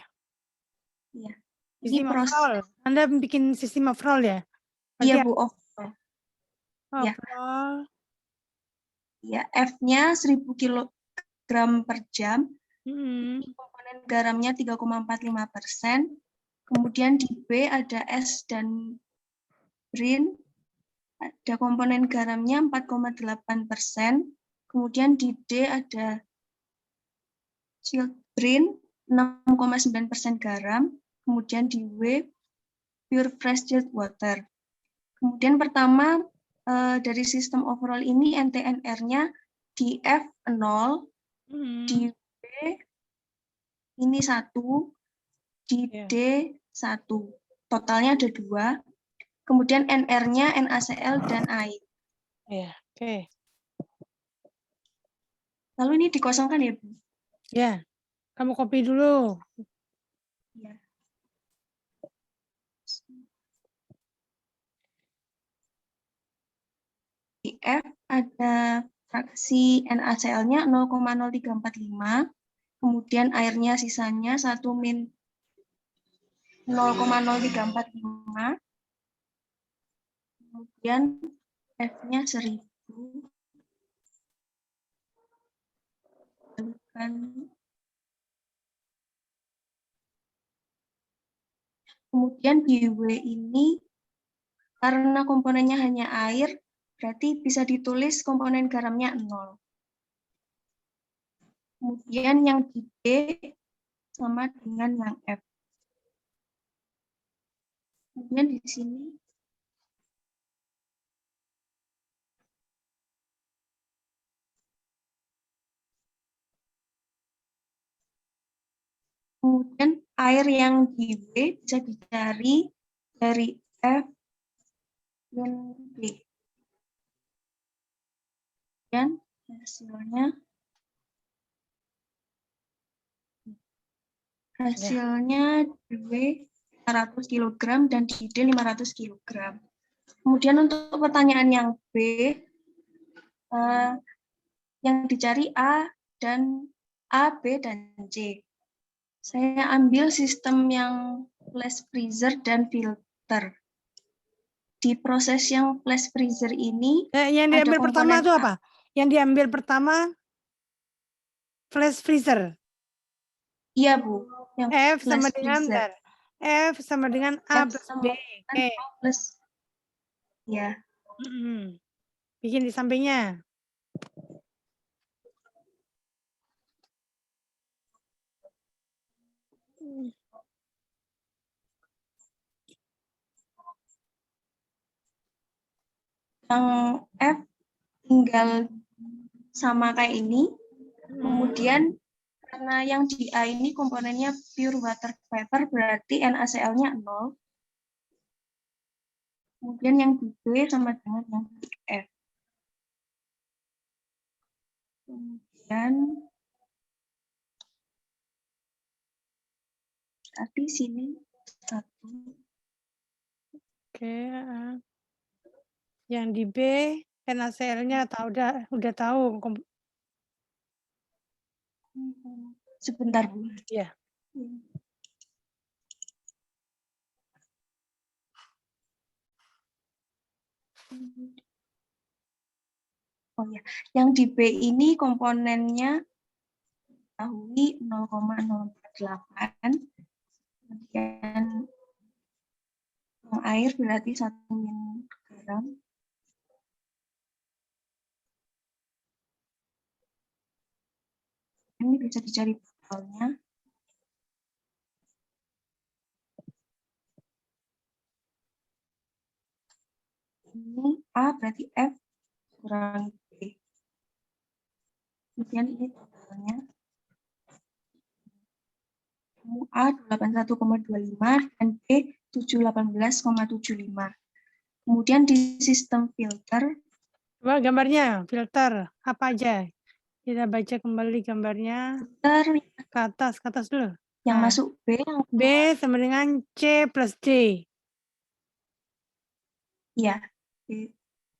Ya. Sistem overall. Anda bikin sistem overall ya? Iya Bu, overall. Overall. Ya, F-nya 1000 kg per jam. Komponen garamnya 3,45%. Kemudian di B ada es dan brine. Ada komponen garamnya 4,8%. Kemudian di D ada chilled brine 6,9% garam. Kemudian di W pure fresh chilled water. Kemudian pertama dari sistem overall ini NTNR-nya di F 0, di B ini 1, di D 1. Totalnya ada 2. Kemudian NR-nya NaCl dan air. Ya, oke. Lalu ini dikosongkan ya, Bu? Ya, kamu copy dulu. Ya. Di F ada fraksi NaCl-nya 0,0345, kemudian airnya sisanya 1 min 0,0345, kemudian F-nya 1000, kemudian di W ini karena komponennya hanya air, berarti bisa ditulis komponen garamnya 0. Kemudian yang di D sama dengan yang F. Kemudian di sini kemudian air yang di B bisa dicari dari F dan B. Dan hasilnya B 500 kg dan di D 500 kg. Kemudian untuk pertanyaan yang B, yang dicari A, B, dan C. Saya ambil sistem yang flash freezer dan filter. Di proses yang flash freezer ini, yang diambil pertama itu apa? Yang diambil pertama flash freezer. Iya, Bu. Yang F sama dengan F sama dengan A plus B. Oke. Plus, ya. Bikin di sampingnya. Yang F tinggal sama kayak ini. Kemudian karena yang di A ini komponennya pure water vapor, berarti NaCl-nya 0. Kemudian yang di B sama dengan yang di F. Kemudian berarti sini 1. Oke. Yang di B NaCl-nya udah tahu. Sebentar, Bu. Iya. Oh ya, yang di B ini komponennya diketahui 0,048. Kemudian yang air berarti 1 mg. Ini bisa dicari totalnya. Ini A berarti F kurang B. Kemudian ini totalnya. A 81,25 dan B 718,75. Kemudian di sistem filter. Coba gambarnya, filter apa aja? Kita baca kembali gambarnya. Filter ke atas dulu. Yang masuk B. B sama dengan C plus D. Iya, B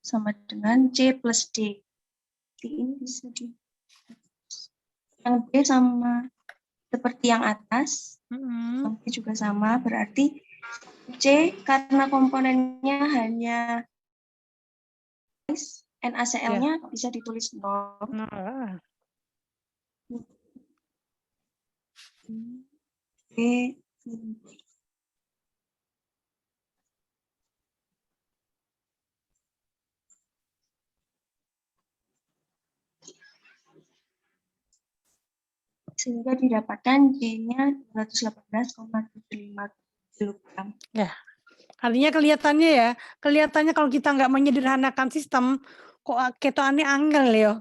sama dengan C plus D. Ini bisa di. Yang B sama seperti yang atas. Yang B juga sama, berarti C karena komponennya hanya NaCl-nya bisa ditulis 0. B. Sehingga didapatkan J-nya 218,75 kg. Ya, artinya kelihatannya kalau kita nggak menyederhanakan sistem, kok ketoannya angel ya.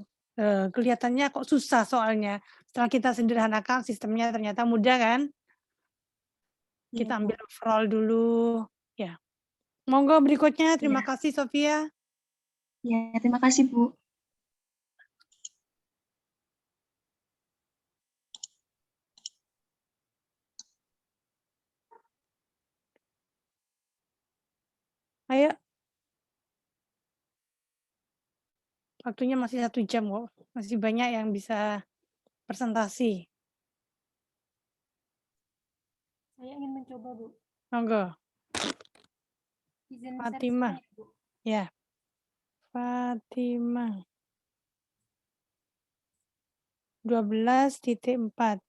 Kelihatannya kok susah soalnya. Setelah kita sederhanakan sistemnya ternyata mudah kan? Kita ambil overall dulu. Ya. Monggo berikutnya. Terima kasih Sofia. Ya, terima kasih Bu. Ayo. Waktunya masih 1 jam kok. Masih banyak yang bisa presentasi. Saya ingin mencoba, Bu. Monggo. Izin Fatimah. share, Bu. Ya. Fatimah. 12.4.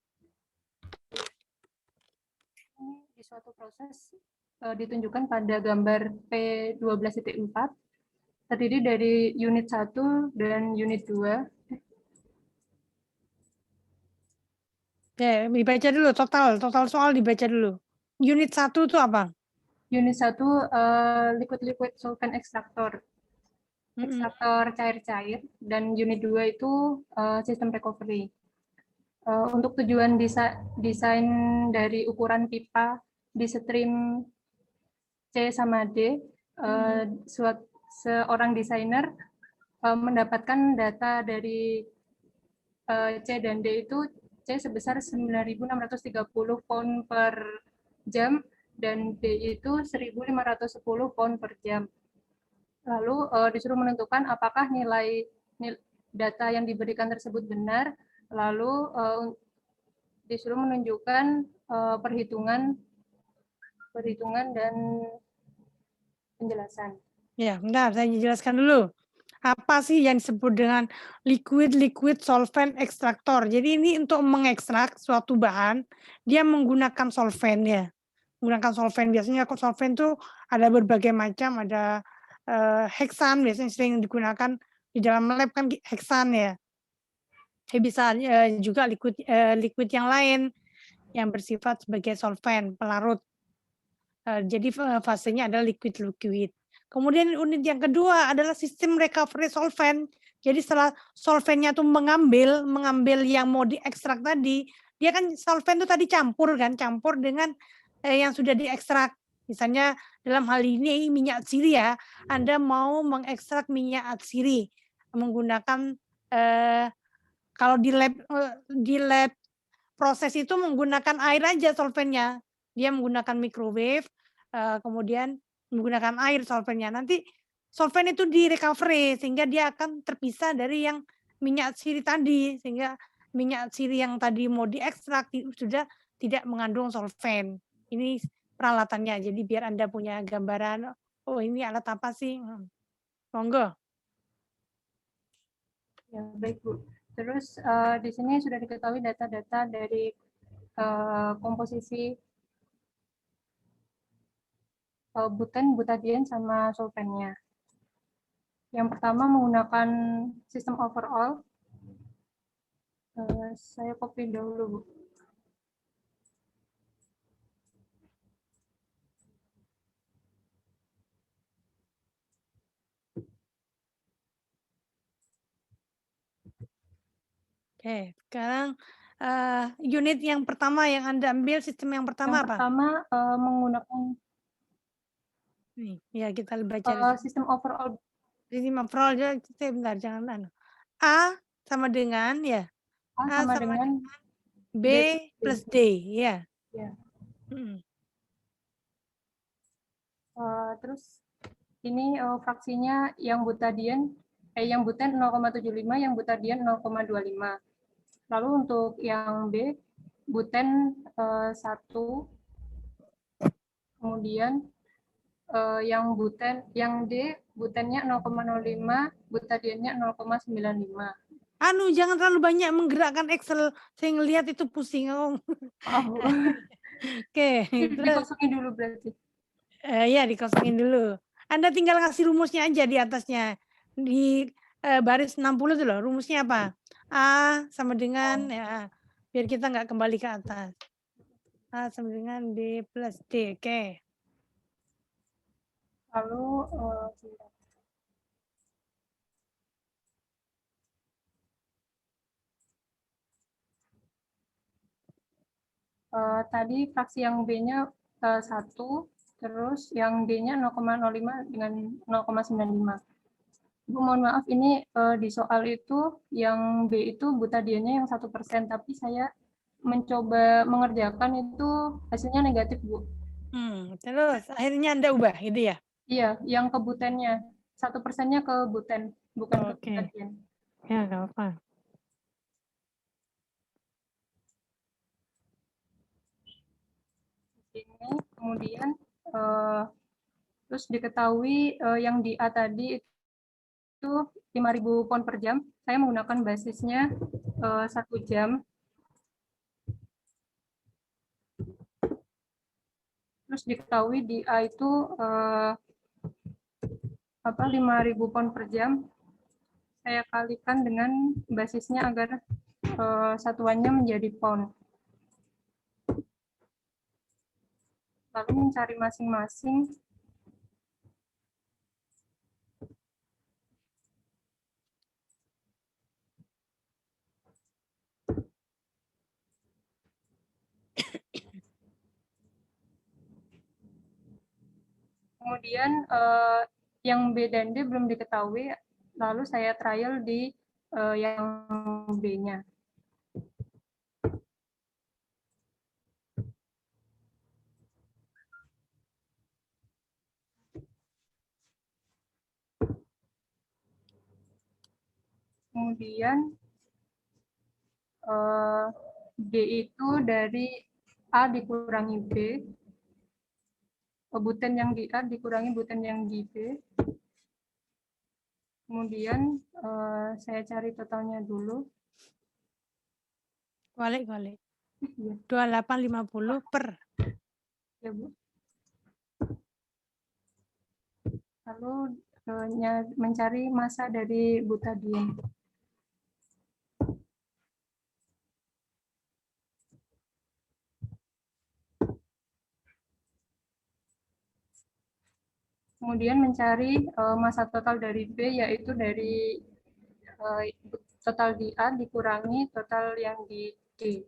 Ini di suatu proses ditunjukkan pada gambar P12.4 terdiri dari unit 1 dan unit 2. Ya, dibaca dulu total soal dibaca dulu. Unit 1 itu apa? unit 1 liquid solvent ekstraktor. Ekstraktor cair-cair, dan unit 2 itu sistem recovery. Untuk tujuan desain dari ukuran pipa di stream C sama D, seorang desainer mendapatkan data dari C dan D itu C sebesar 9.630 pound per jam dan D itu 1.510 pound per jam. Lalu disuruh menentukan apakah nilai data yang diberikan tersebut benar, lalu disuruh menunjukkan perhitungan dan penjelasan. Ya, bentar, saya jelaskan dulu. Apa sih yang disebut dengan liquid solvent ekstraktor? Jadi ini untuk mengekstrak suatu bahan, dia menggunakan solvent ya. Menggunakan solvent, biasanya solvent itu ada berbagai macam, ada heksan biasanya sering digunakan di dalam lab kan heksan ya. Bisa juga liquid yang lain yang bersifat sebagai solvent, pelarut. Jadi fasenya adalah liquid. Kemudian unit yang kedua adalah sistem recovery solvent. Jadi setelah solventnya tuh mengambil yang mau diekstrak tadi, dia kan solvent itu tadi campur dengan yang sudah diekstrak. Misalnya dalam hal ini minyak atsiri ya, Anda mau mengekstrak minyak atsiri menggunakan kalau di lab proses itu menggunakan air aja solventnya. Dia menggunakan microwave, kemudian menggunakan air solventnya. Nanti solvent itu di recovery sehingga dia akan terpisah dari yang minyak atsiri tadi, sehingga minyak atsiri yang tadi mau diekstrak sudah tidak mengandung solvent. Ini peralatannya. Jadi biar Anda punya gambaran, oh ini alat apa sih? Monggo. Ya, baik Bu. Terus di sini sudah diketahui data-data dari komposisi buten, butadiene, sama solventnya. Yang pertama menggunakan sistem overall. Saya copy dahulu, Bu. Oke, sekarang unit yang pertama yang Anda ambil, sistem yang pertama apa? Yang pertama menggunakan nih, ya kita baca sistem overall. Sistem overall, bentar, jangan A sama dengan ya. A sama dengan B plus D, ya. Ya. Terus ini fraksinya yang butadiene yang buten 0,75, yang butadiene 0,25. Lalu untuk yang B, buten 1, kemudian yang D, butennya 0,05, butadiennya 0,95. Jangan terlalu banyak menggerakkan Excel, saya ngelihat itu pusing. Oke, dikosongin dulu berarti. Ya, dikosongin dulu. Anda tinggal kasih rumusnya aja di atasnya. Di baris 60 itu loh, rumusnya apa? A sama dengan, ya, biar kita nggak kembali ke atas. A sama dengan B plus D, oke. Lalu, tadi fraksi yang B-nya 1, terus yang D-nya 0,05 dengan 0,95. Bu, mohon maaf, ini di soal itu yang B itu butadiennya yang 1%, tapi saya mencoba mengerjakan itu hasilnya negatif, Bu. Terus akhirnya Anda ubah gitu ya? Iya, yang ke butennya. 1%-nya ke buten, bukan ke butadien. Ya, nggak apa-apa. Ini kemudian terus diketahui yang di A tadi itu 5.000 pound per jam. Saya menggunakan basisnya 1 jam. Terus diketahui di A itu 5.000 pound per jam. Saya kalikan dengan basisnya agar satuannya menjadi pound. lalu mencari masing-masing kemudian yang B dan D belum diketahui, lalu saya trial di yang B-nya. Kemudian D itu dari A dikurangi B, buten yang di A dikurangi buten yang di B. Kemudian saya cari totalnya dulu. Balik. Iya. 2850 per. Ya, Bu. Lalu mencari massa dari butadiene. Kemudian mencari massa total dari B, yaitu dari total di A dikurangi total yang di D.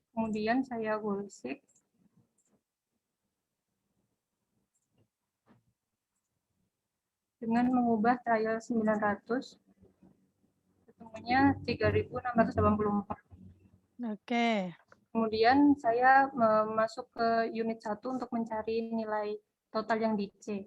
Kemudian saya gosek. Dengan mengubah trial 900, ketemunya 3684. Oke. Kemudian saya masuk ke unit 1 untuk mencari nilai total yang di C.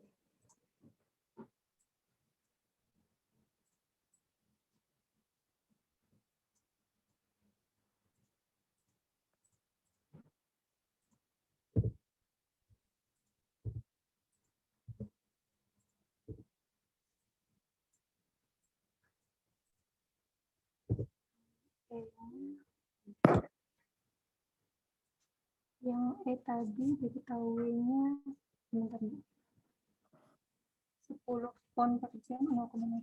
Yang E tadi diketahuinya 10 pon per jam 0,01.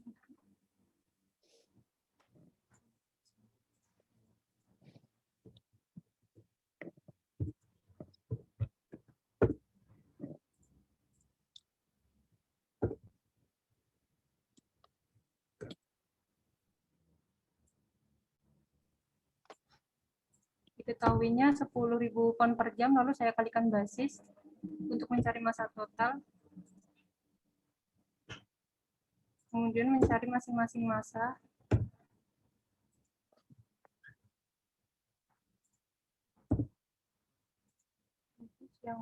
Diketahuinya 10.000 pon per jam, lalu saya kalikan basis untuk mencari massa total. Kemudian mencari masing-masing massa. Yang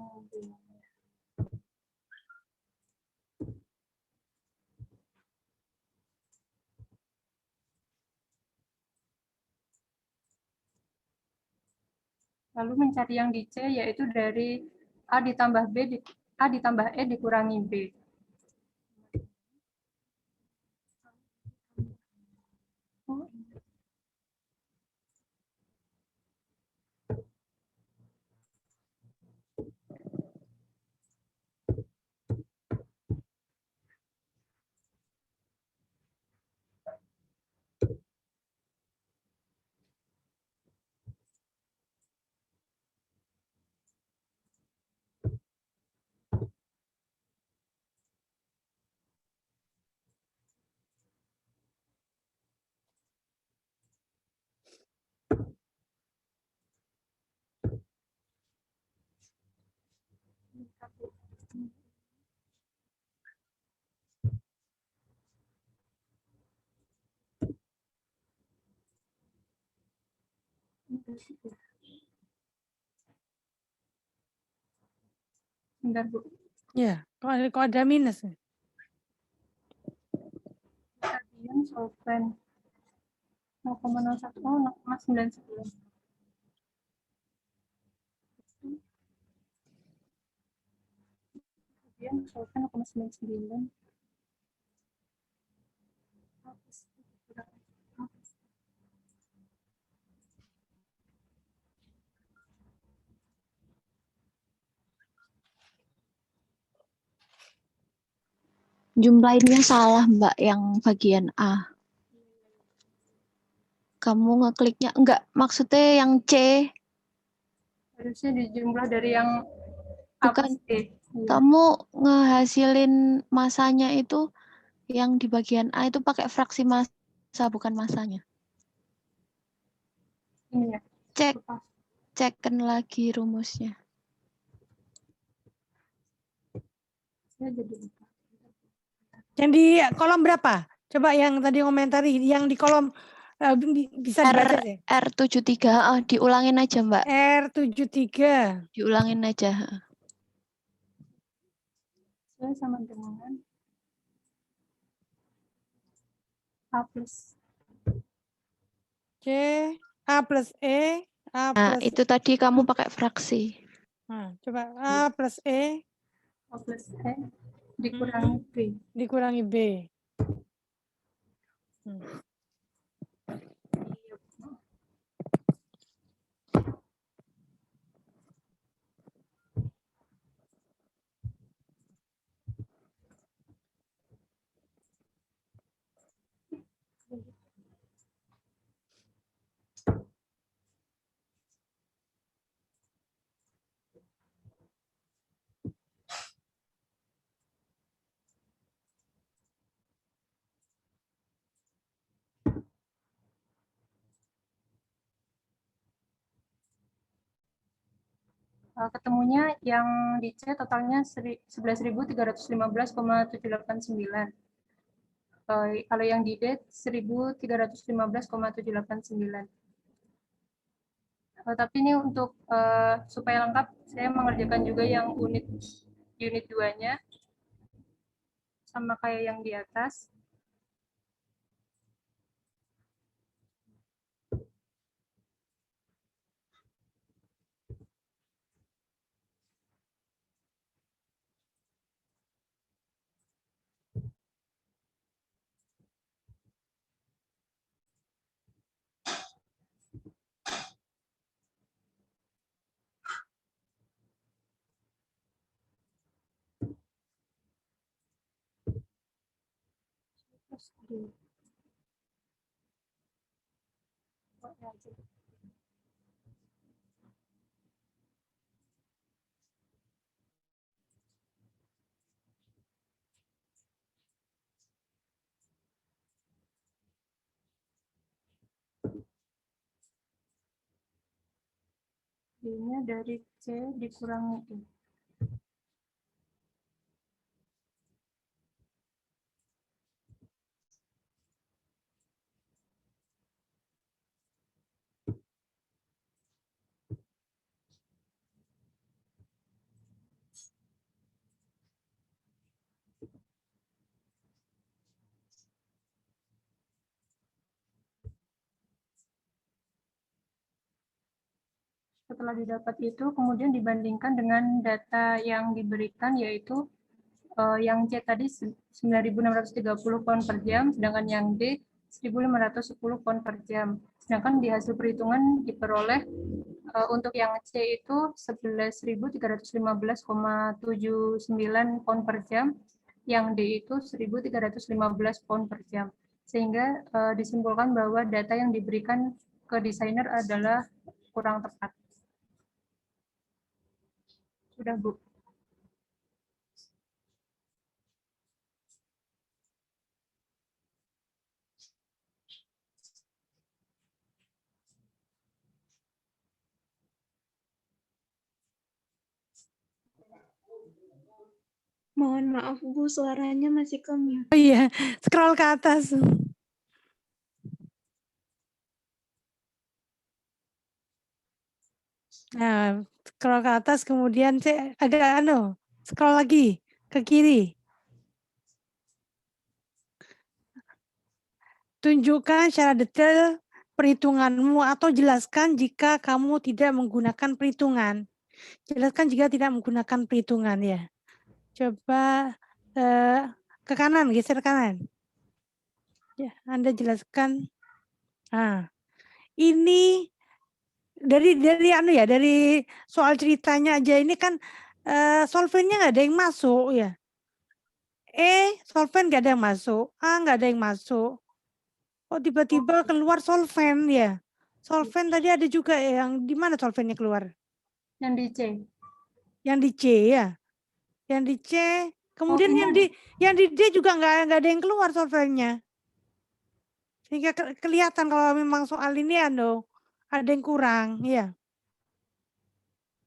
lalu mencari yang di C, yaitu dari A ditambah E dikurangi B. Bentar, Bu. Ya, kok ada minus. Kemudian solvent 0,01, 0,99. Kemudian solvent 0,99. Jumlahinnya salah, Mbak, yang bagian A. Kamu ngekliknya, enggak, maksudnya yang C. Harusnya dijumlah dari yang Bukan, E. Iya. kamu ngehasilin masanya itu yang di bagian A itu pakai fraksi massa, bukan masanya. Ini ya. Cekkan lagi rumusnya. Saya jadi lupa. Yang di kolom berapa? Coba yang tadi komentari, yang di kolom bisa dibaca sih. R73, diulangin aja Mbak. R73. Diulangin aja. Saya sama dengan A plus. C, A plus E, A Nah, plus itu tadi kamu pakai fraksi. Nah, coba A plus E A plus E dikurangi B. dikurangi B. Ketemunya yang di C totalnya 11.315,789. Kalau yang di D 1.315,789. Tapi ini untuk supaya lengkap, saya mengerjakan juga yang unit 2-nya sama kayak yang di atas. D-nya dari C dikurangi E. Setelah didapat itu, kemudian dibandingkan dengan data yang diberikan, yaitu yang C tadi 9.630 pound per jam, sedangkan yang D 1.510 pound per jam. Sedangkan di hasil perhitungan diperoleh untuk yang C itu 11.315,79 pound per jam, yang D itu 1.315 pound per jam. Sehingga disimpulkan bahwa data yang diberikan ke desainer adalah kurang tepat. Sudah, Bu. Mohon maaf Bu, suaranya masih ke mute. Oh iya, scroll ke atas. Nah, scroll ke atas, kemudian saya agak scroll lagi ke kiri. Tunjukkan secara detail perhitunganmu atau jelaskan jika kamu tidak menggunakan perhitungan. Jelaskan jika tidak menggunakan perhitungan ya. Coba ke kanan, geser kanan. Ya, Anda jelaskan. Nah, ini dari soal ceritanya aja ini kan solvennya nggak ada yang masuk ya. Solven nggak ada yang masuk, A nggak ada yang masuk. Oh tiba-tiba keluar solven ya. Solven tadi ada juga yang di mana solvennya keluar? Yang di C. Yang di C ya. Yang di C, kemudian yang di D juga nggak ada yang keluar solventnya. Sehingga kelihatan kalau memang soal ini ada yang kurang, ya.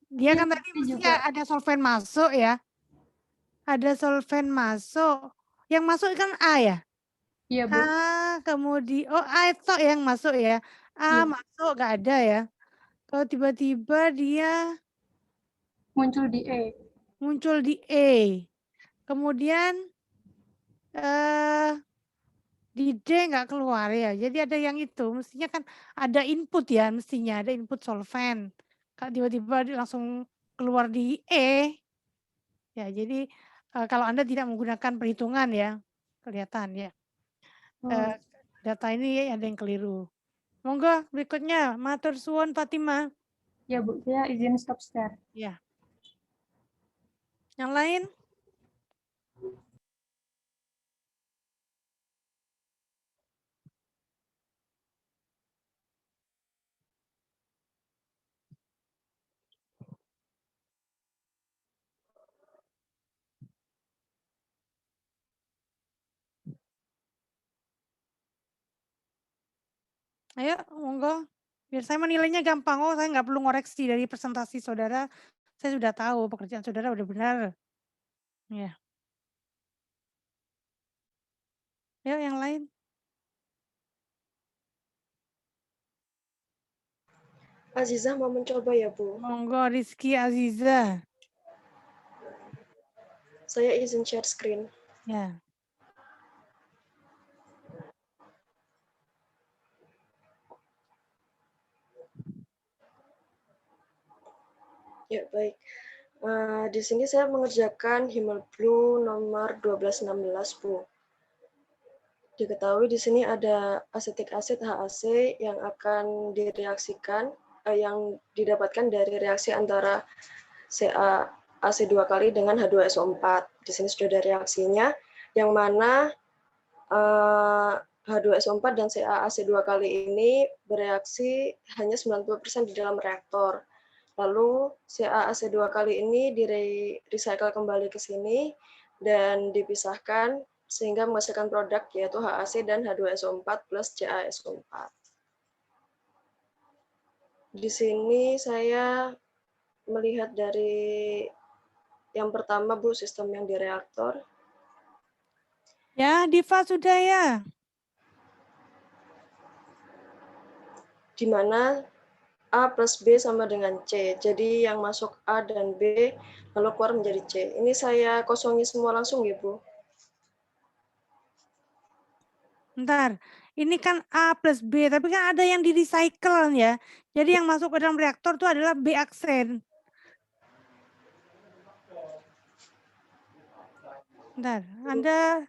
Dia kan tadi mestinya ada solvent masuk ya. Ada solvent masuk. Yang masuk kan A ya? Iya, Bu. A, kemudian A itu yang masuk ya. A masuk nggak ada ya. Kalau tiba-tiba dia muncul di E. Muncul di E. Kemudian di D nggak keluar ya. Jadi ada yang itu. Mestinya kan ada input ya. Mestinya ada input solvent. Kalau tiba-tiba langsung keluar di E. Ya, jadi kalau Anda tidak menggunakan perhitungan ya. Kelihatan ya. Data ini ada yang keliru. Monggo berikutnya, matur suwun Fatima. Ya, Bu, saya izin stop share. Ya. Yang lain? Ayo, monggo. Biar saya menilainya gampang. Oh, saya nggak perlu ngoreksi dari presentasi saudara. Saya sudah tahu pekerjaan saudara udah benar. Ya. Ayo, yang lain. Aziza mau mencoba ya, Bu? Monggo, Rizky Aziza. Saya izin share screen. Ya. Ya, baik. Di sini saya mengerjakan Himmelblue nomor 1216, Bu. Diketahui di sini ada asetik asid HAC yang akan direaksikan, yang didapatkan dari reaksi antara CaAC 2 kali dengan H2SO4. Di sini sudah ada reaksinya, yang mana H2SO4 dan CaAC 2 kali ini bereaksi hanya 90% di dalam reaktor. Lalu CaAC 2 kali ini di-recycle kembali ke sini dan dipisahkan sehingga menghasilkan produk yaitu HAC dan H2SO4 plus CaSO4. Di sini saya melihat dari yang pertama, Bu, sistem yang di reaktor. Ya, Diva sudah ya. Di mana A plus B sama dengan C. Jadi yang masuk A dan B lalu keluar menjadi C. Ini saya kosongi semua langsung ya, Bu. Bentar, ini kan A plus B, tapi kan ada yang di-recycle ya. Jadi yang masuk ke dalam reaktor itu adalah B aksen. Bentar, Anda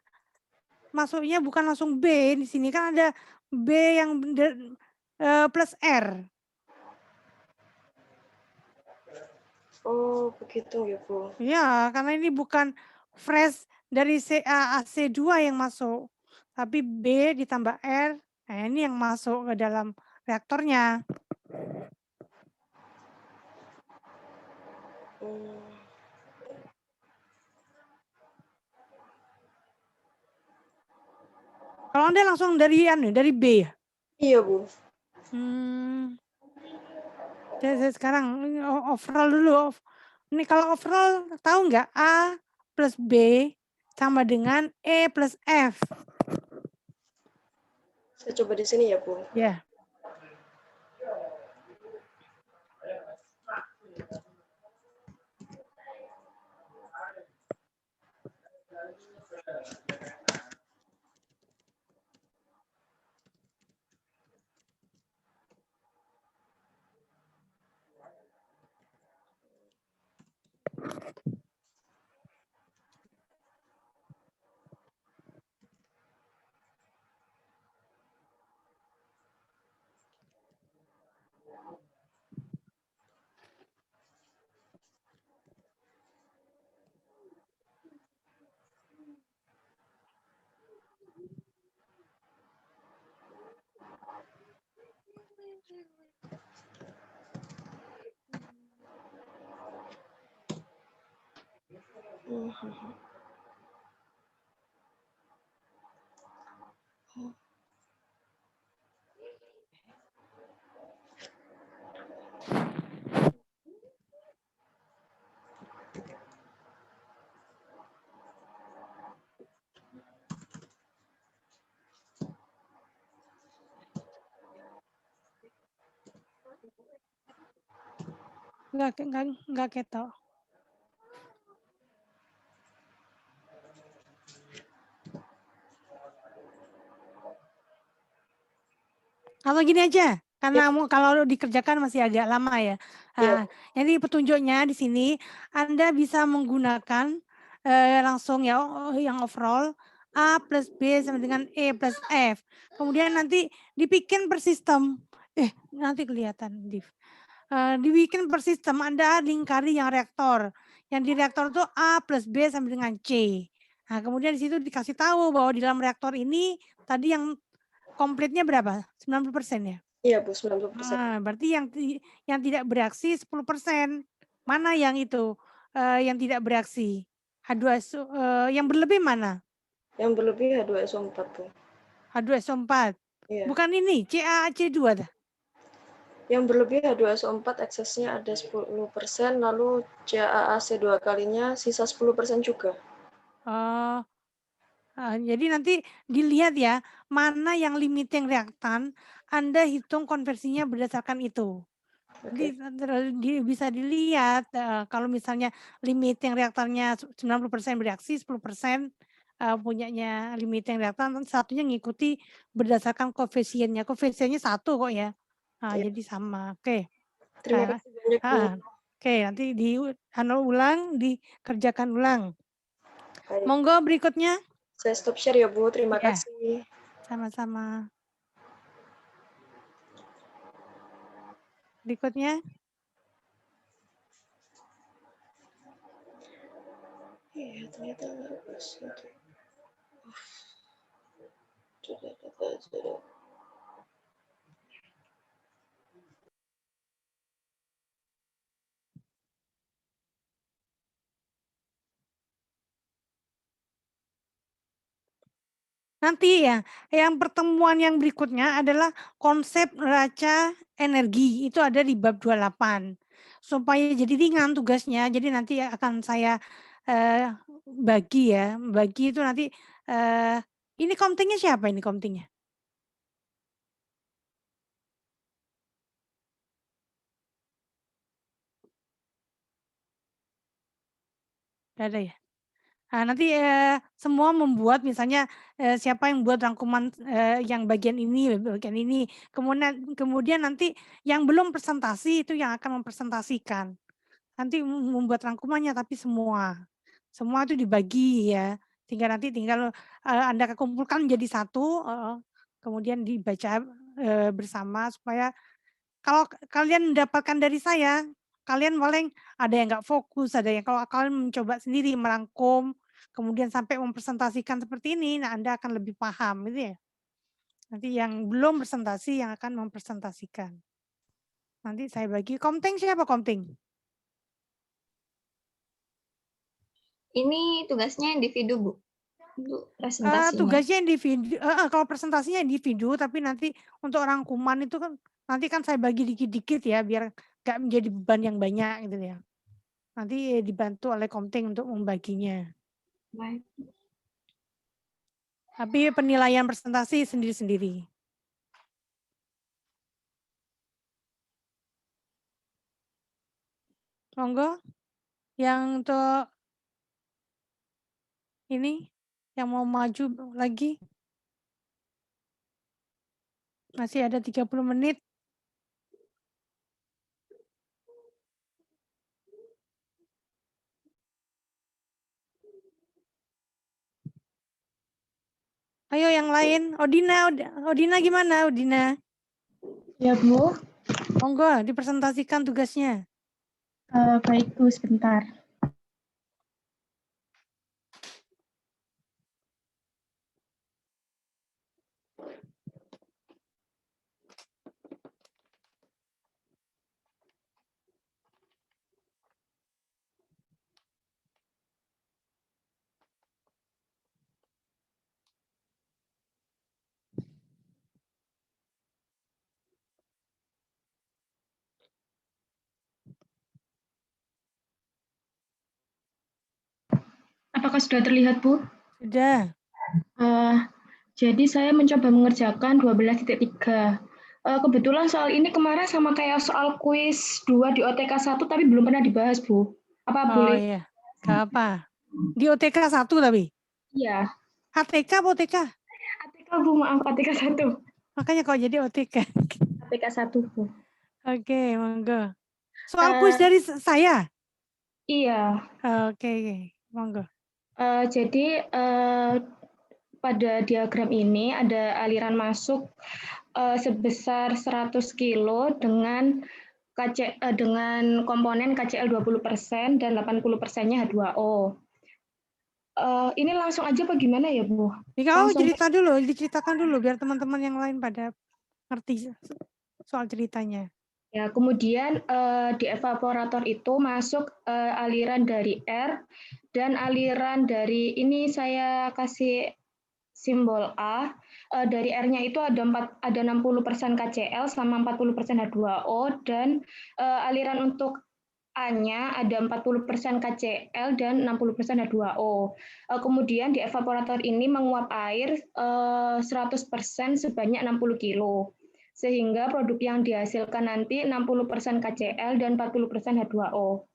masuknya bukan langsung B, di sini kan ada B yang plus R. Oh, begitu ya, Bu. Ya, karena ini bukan fresh dari CaAC2 yang masuk, tapi B ditambah R, nah ini yang masuk ke dalam reaktornya. Kalau Anda langsung dari B ya? Iya, Bu. Saya sekarang overall dulu. Ini kalau overall tahu nggak A plus B sama dengan E plus F? Saya coba di sini ya, Bu. Ya. Enggak ketok. Atau gini aja, karena kalau dikerjakan masih agak lama ya. Jadi petunjuknya di sini Anda bisa menggunakan langsung ya yang overall A plus B sama dengan E plus F. Kemudian nanti dibikin per sistem. Nanti kelihatan, Div. Dibikin per sistem, Anda lingkari yang reaktor. Yang di reaktor itu A plus B sama dengan C. Nah, kemudian di situ dikasih tahu bahwa di dalam reaktor ini tadi yang komplitnya berapa? 90% ya? Iya, Bu, 90%. Berarti yang tidak bereaksi 10%. Mana yang itu yang tidak bereaksi? H2SO yang berlebih mana? Yang berlebih H2SO4, Bu. H2SO4. Iya. Bukan ini, CaC2 dah. Yang berlebih H2SO4 eksesnya ada 10%, lalu CaAC 2 kalinya sisa 10% juga. Jadi nanti dilihat ya, mana yang limiting reaktan, Anda hitung konversinya berdasarkan itu. Jadi bisa dilihat kalau misalnya limiting reaktornya 90% bereaksi, 10% punyanya limiting reaktan, satunya ngikuti berdasarkan koefisiennya. Koefisiennya 1 kok ya. Jadi sama. Oke. Terima kasih banyak, Bu. Oke, nanti dikerjakan ulang. Baik. Monggo berikutnya. Saya stop share ya, Bu. Terima kasih. Sama-sama. Berikutnya. Iya, ternyata nggak bisa. Sudah. Nanti ya, yang pertemuan yang berikutnya adalah konsep neraca energi. Itu ada di bab 28. Supaya jadi ringan tugasnya, jadi nanti akan saya bagi ya. Bagi itu nanti, ini komtingnya siapa ini komtingnya? Nggak ada ya? Nanti semua membuat misalnya siapa yang buat rangkuman yang bagian ini, kemudian nanti yang belum presentasi itu yang akan mempresentasikan. Nanti membuat rangkumannya tapi semua itu dibagi ya. Tinggal Anda kumpulkan menjadi satu, kemudian dibaca bersama supaya kalau kalian mendapatkan dari saya, kalian paling ada yang nggak fokus, ada yang kalau kalian mencoba sendiri merangkum, kemudian sampai mempresentasikan seperti ini, nah Anda akan lebih paham gitu ya. Nanti yang belum presentasi yang akan mempresentasikan. Nanti saya bagi. Komting siapa komting? Ini tugasnya individu, Bu. Untuk presentasinya. Tugasnya individu, kalau presentasinya individu, tapi nanti untuk rangkuman itu kan nanti kan saya bagi dikit-dikit ya, biar nggak menjadi beban yang banyak gitu ya. Nanti dibantu oleh komting untuk membaginya. Baik. Tapi penilaian presentasi sendiri-sendiri. Monggo, yang untuk ini, yang mau maju lagi. Masih ada 30 menit. Ayo yang lain, Odina gimana Odina? Ya Bu. Monggo dipresentasikan tugasnya. Baik Bu, sebentar. Apakah sudah terlihat, Bu? Sudah. Jadi saya mencoba mengerjakan 12.3. Kebetulan soal ini kemarin sama kayak soal kuis 2 di OTK 1 tapi belum pernah dibahas, Bu. Apa Oh boleh? iya, gak apa. Di OTK 1 tapi? Iya. ATK apa OTK? ATK, Bu, maaf, ATK 1. Makanya kok jadi OTK. ATK 1, Bu. Oke, monggo. Soal kuis dari saya? Iya. Oke, monggo. Jadi pada diagram ini ada aliran masuk sebesar 100 kilo dengan dengan komponen KCl 20% dan 80%-nya H2O. Ini langsung aja apa gimana ya, Bu? Diceritakan dulu biar teman-teman yang lain pada ngerti soal ceritanya. Ya, kemudian di evaporator itu masuk aliran dari R dan aliran dari ini saya kasih simbol A. Dari R-nya itu ada 60% KCl sama 40% H2O dan aliran untuk A-nya ada 40% KCl dan 60% H2O. Kemudian di evaporator ini menguap air 100% sebanyak 60 kilo. Sehingga produk yang dihasilkan nanti 60% KCl dan 40% H2O.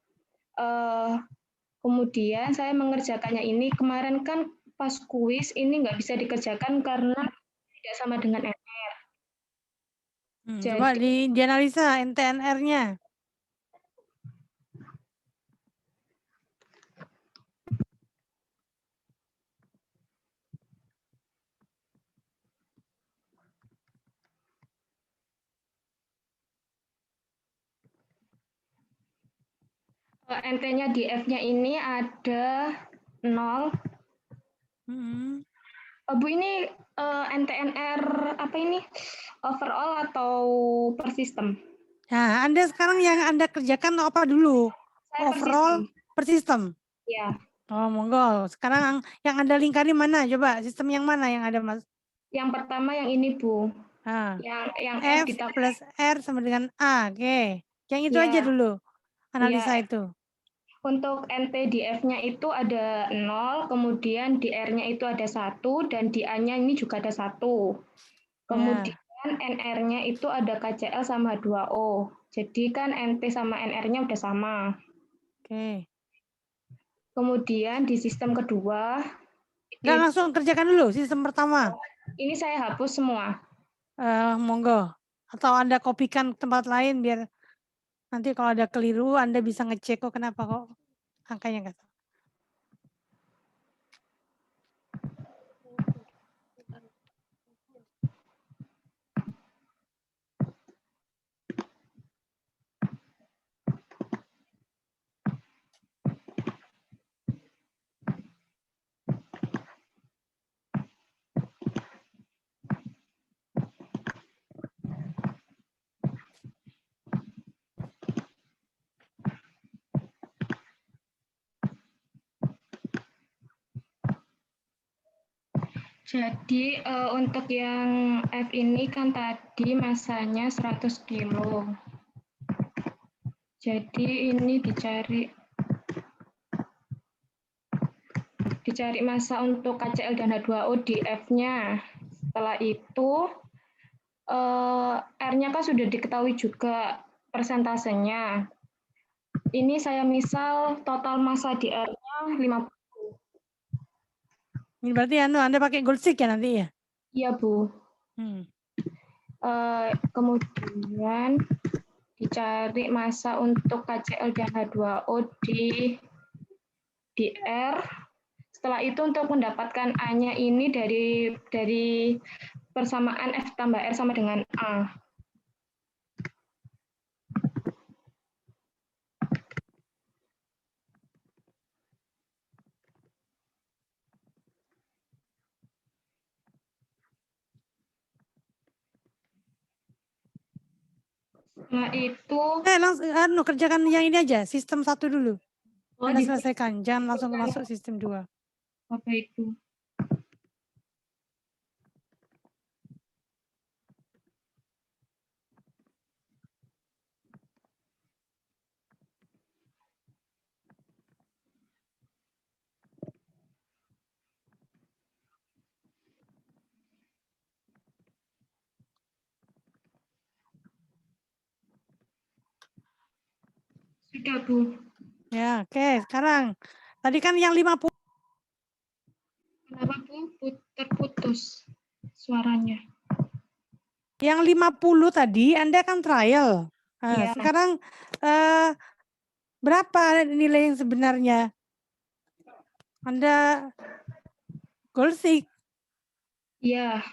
Kemudian saya mengerjakannya ini kemarin kan pas kuis ini nggak bisa dikerjakan karena tidak sama dengan NR. Coba dianalisa NTNR-nya. NT-nya di F-nya ini ada 0. Bu, ini NTNR apa ini? Overall atau per sistem? Nah, Anda sekarang yang Anda kerjakan apa dulu? Saya Overall per sistem? Ya. Oh, monggo. Sekarang yang Anda lingkari mana? Coba sistem yang mana yang ada, Mas? Yang pertama yang ini, Bu. Yang F plus R sama dengan A. Oke. Yang itu aja dulu. Analisa itu. Untuk NT di F-nya itu ada 0, kemudian di R-nya itu ada 1, dan di A-nya ini juga ada 1. Kemudian NR-nya itu ada KCl sama H2O. Jadi kan NT sama NR-nya udah sama. Oke. Kemudian di sistem kedua. Nggak langsung kerjakan dulu sistem pertama. Ini saya hapus semua. Monggo. Atau Anda kopikan ke tempat lain biar nanti kalau ada keliru Anda bisa ngecek kok kenapa kok angkanya nggak sama. Jadi untuk yang F ini kan tadi masanya 100 kilo. Jadi ini dicari massa untuk KCl dan H2O di F-nya. Setelah itu R-nya kan sudah diketahui juga persentasenya. Ini saya misal total massa di R-nya 50. Ini berarti Anda pakai goldstick ya nanti ya? Iya, Bu. Kemudian dicari massa untuk KCl dan H2O di R. Setelah itu untuk mendapatkan A-nya ini dari persamaan F tambah R sama dengan A. Nah itu langsung kerjakan yang ini aja, sistem 1 dulu. Anda selesaikan, jangan langsung masuk sistem 2. Apa itu? Sudah, Bu. Ya, oke. Sekarang tadi kan yang 50. Kenapa, Bu? Terputus suaranya. Yang 50 tadi Anda kan trial. Nah, Iya. sekarang berapa nilai yang sebenarnya? Anda goal seek. Iya.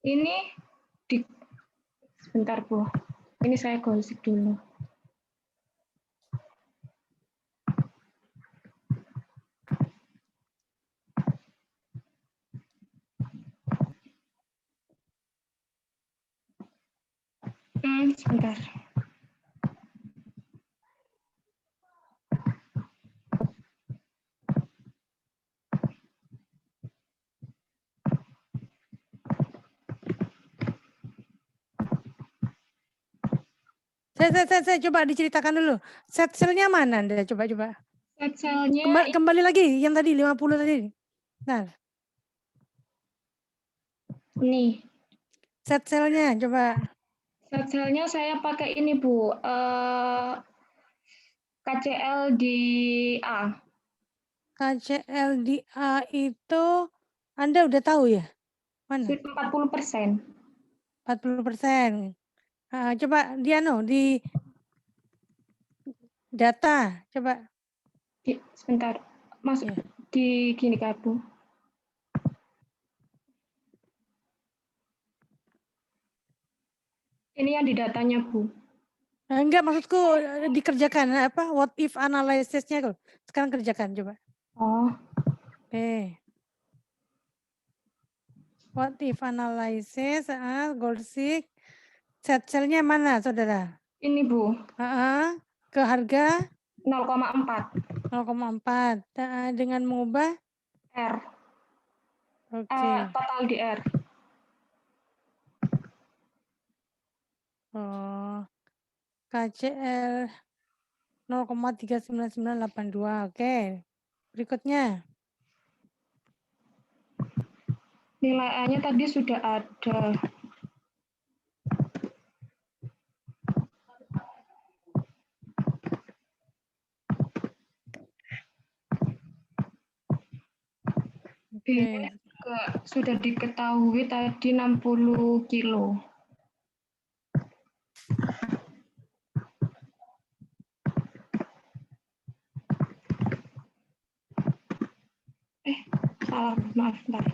Ini sebentar, Bu. Ini saya gosip dulu. Sebentar. Saya coba diceritakan dulu. Set cell-nya mana Anda? Coba. Set cell-nya Kembali lagi yang tadi 50 tadi. Nah. Ini. Set cell-nya coba. Set cell-nya saya pakai ini, Bu. KCL di A. KCL di A itu Anda udah tahu ya? Mana? 40%. 40%. Coba di data, coba. Sebentar, masuk di gini, Kak, Bu. Ini yang di datanya, Bu. Enggak, maksudku dikerjakan apa? What if analysis-nya tuh. Sekarang kerjakan coba. Oh. Oke. What if analysis, goal seek, set cell-nya mana, Saudara? Ini, Bu. Ke harga 0,4. 0,4. Dengan mengubah R. Oke. Total di R. Oh. KCL 0,39982. Oke. Berikutnya. Nilai A-nya tadi sudah ada. B-nya juga sudah diketahui tadi 60 kilo. Salah, maaf, bentar.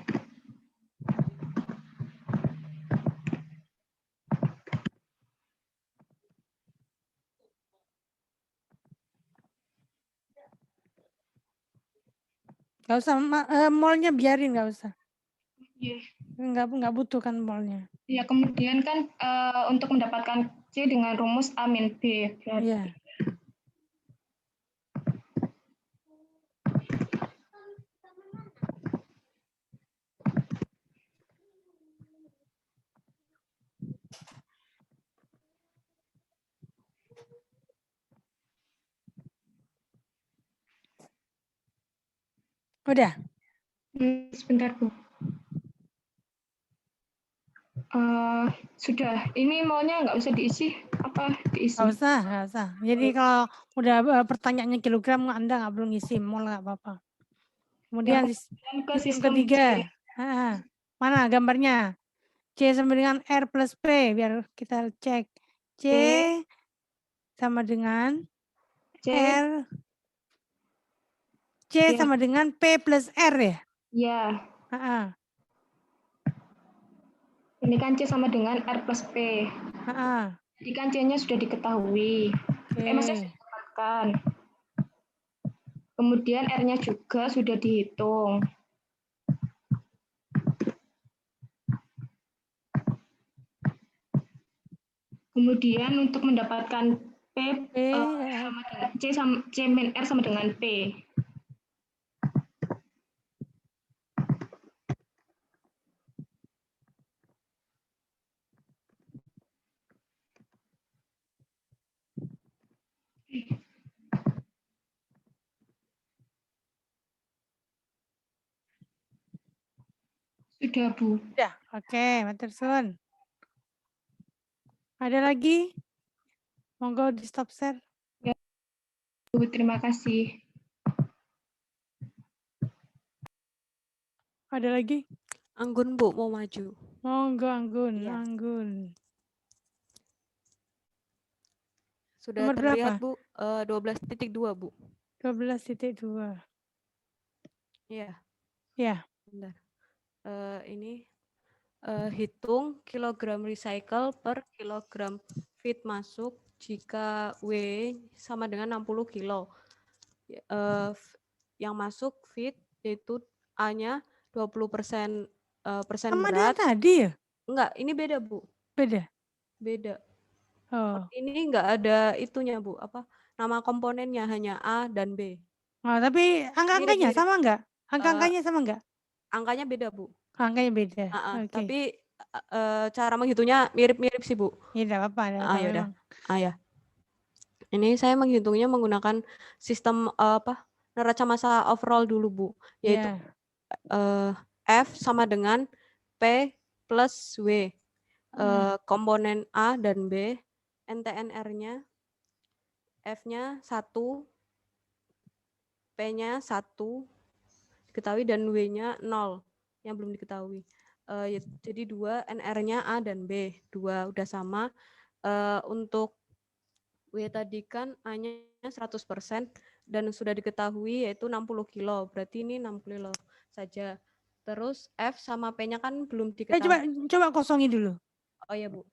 Nggak usah, mall-nya biarin, nggak usah. Iya. Nggak butuh kan mall-nya. Ya, kemudian kan untuk mendapatkan C dengan rumus A min B. Iya. Udah? Sebentar, Bu. Sudah. Ini maunya nggak usah diisi? Apa diisi? Nggak usah. Jadi kalau udah pertanyaannya kilogram, Anda nggak perlu ngisi mol, nggak apa-apa. Kemudian sistem ketiga. Mana gambarnya? C sama dengan R plus P. Biar kita cek. C sama dengan R. C sama dengan P plus R ya? Iya. Ini kan C sama dengan R plus P. Jadi kan C-nya sudah diketahui. Maksudnya sudah didapatkan. Kemudian R-nya juga sudah dihitung. Kemudian untuk mendapatkan C min R sama dengan P. Sudah, Bu. Sudah. Oke, matur suwun. Ada lagi? Monggo di stop share. Terima kasih. Ada lagi? Anggun Bu mau maju. Monggo Anggun, Iya. Anggun. Sudah Nomor terlihat berapa? Bu, 12.2 Bu. 12.2. Iya, Ya. bentar. Ini hitung kilogram recycle per kilogram feed masuk jika W sama dengan 60 kilo. Yang masuk feed yaitu A-nya 20% persen Sama dengan berat. tadi ya? Enggak, ini beda Bu. Beda? Beda. Oh. Ini enggak ada itunya Bu, apa nama komponennya hanya A dan B. Oh, tapi angka-angkanya Mirip-mirip. sama enggak? Angka-angkanya sama enggak? Angkanya beda Bu. Angkanya beda. Oke. Tapi cara menghitungnya mirip-mirip sih Bu. Ya enggak apa-apa, enggak apa-apa Ya udah. memang. Ya. Ini saya menghitungnya menggunakan sistem neraca massa overall dulu Bu, yaitu F sama dengan P plus W. Komponen A dan B, NTNR-nya, F-nya 1, P-nya 1, diketahui, dan W-nya 0, yang belum diketahui. Jadi 2, NR-nya A dan B, 2 udah sama. Untuk W tadi kan A-nya 100% dan sudah diketahui yaitu 60 kilo, berarti ini 60 kilo saja. Terus F sama P-nya kan belum diketahui. Coba kosongi dulu. Oh ya Bu.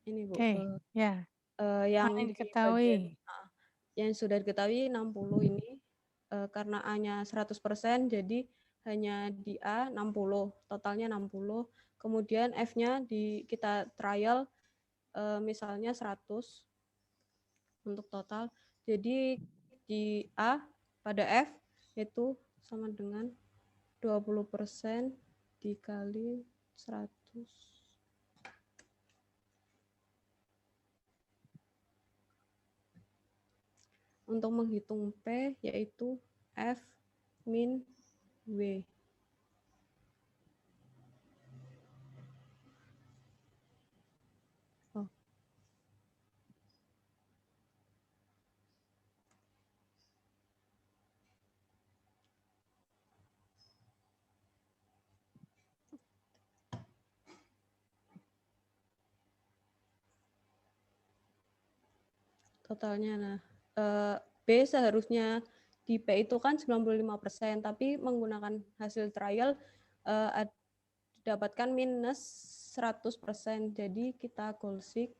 Ini Bu. Ya. Yang diketahui. Yang sudah diketahui 60 ini karena A-nya 100% jadi hanya di A 60, totalnya 60. Kemudian F-nya kita trial misalnya 100 untuk total. Jadi di A pada F itu sama dengan 20% dikali 100. Untuk menghitung P yaitu F min W. Totalnya, nah B seharusnya di P itu kan 95%, tapi menggunakan hasil trial didapatkan minus 100%, jadi kita goal-seek.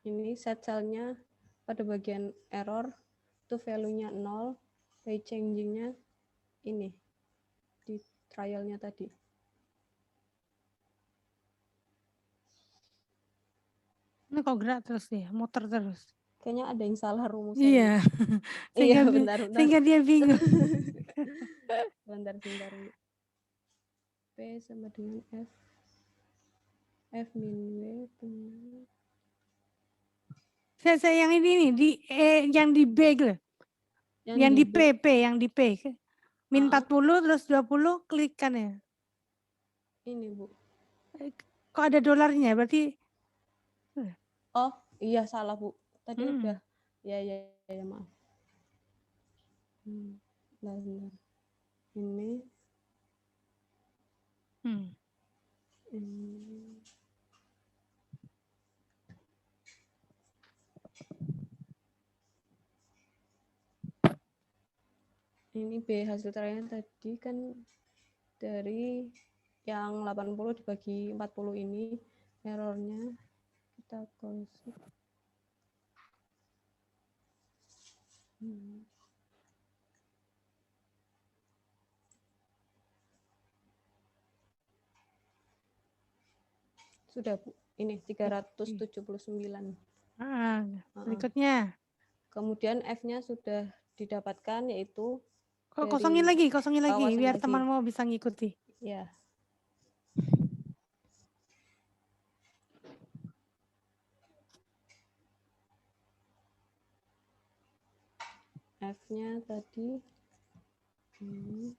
Ini set cell-nya pada bagian error, itu value-nya 0, rate changing-nya ini, di trial-nya tadi. Ini kok gerak terus ya, muter terus. Kayaknya ada yang salah rumusnya. Iya. Iya, bentar. Sehingga dia bingung. Bentar. P sama dengan F min W punya. Saya yang ini nih, yang di B gitu. Yang di P, yang di P. Min 40 terus 20 klik kan ya. Ini Bu. Kok ada dolarnya berarti? Oh iya salah Bu. Tadi udah. Ya maaf. Bentar. Ini. Ini B hasil trialnya tadi kan dari yang 80 dibagi 40 ini errornya kita konsep. Sudah Bu, ini 379. Berikutnya. Kemudian F-nya sudah didapatkan yaitu kosongin lagi biar lagi. Teman-teman bisa ngikuti. Ya. F-nya tadi ini.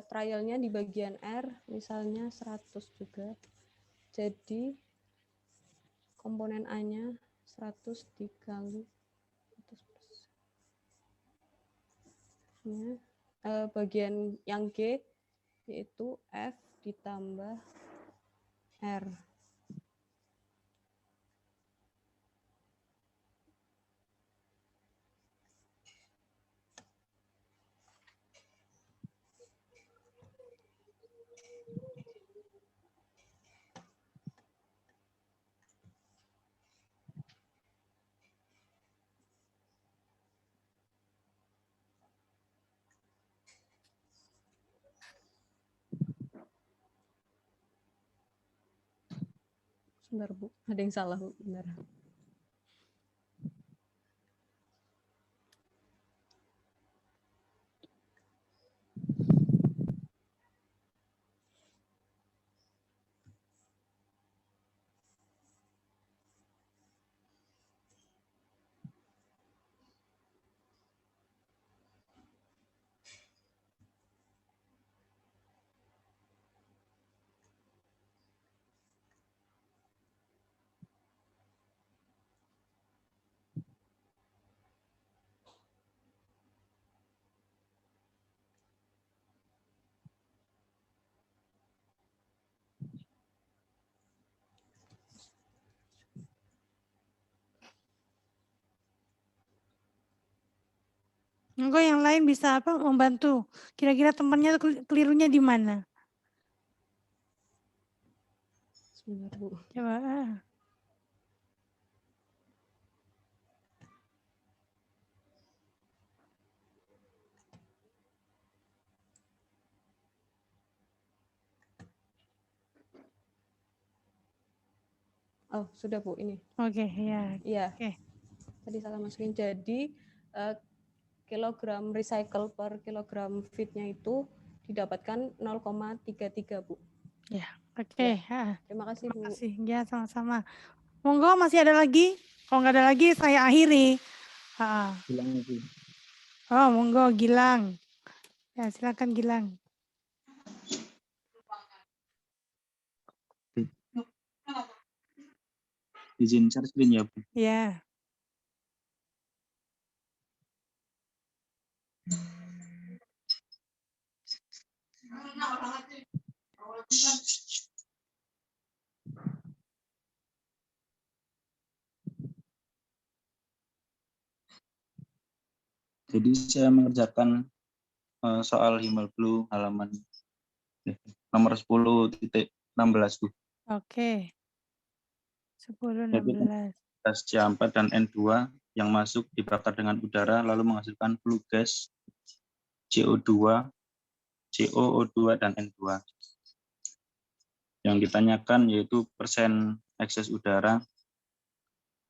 Trialnya di bagian R misalnya 100 juga. Jadi komponen A-nya 100 dikali 100%. Bagian yang G yaitu F ditambah R. Sebentar Bu, ada yang salah Bu, benar. Monggo yang lain bisa apa membantu. Kira-kira temannya kelirunya di mana? Sebentar Bu. Coba. Oh, sudah Bu ini. Oke, ya. Iya. Oke. Tadi salah masukin. Jadi kilogram recycle per kilogram feed-nya itu didapatkan 0,33 Bu. Ya, oke. Ya. Terima kasih Bu. Terima kasih. Ya, sama-sama. Monggo masih ada lagi? Kalau nggak ada lagi saya akhiri. Gilang lagi. Oh, monggo Gilang. Ya, silakan Gilang. Izin share screen ya Bu. Ya. Jadi saya mengerjakan soal Himmelblue halaman nomor 10.16 Bu. Oke. 10, Yaitu 16. gas C4 dan N2 yang masuk dibakar dengan udara lalu menghasilkan flue gas CO2, CO2 dan N2. Yang ditanyakan yaitu persen ekses udara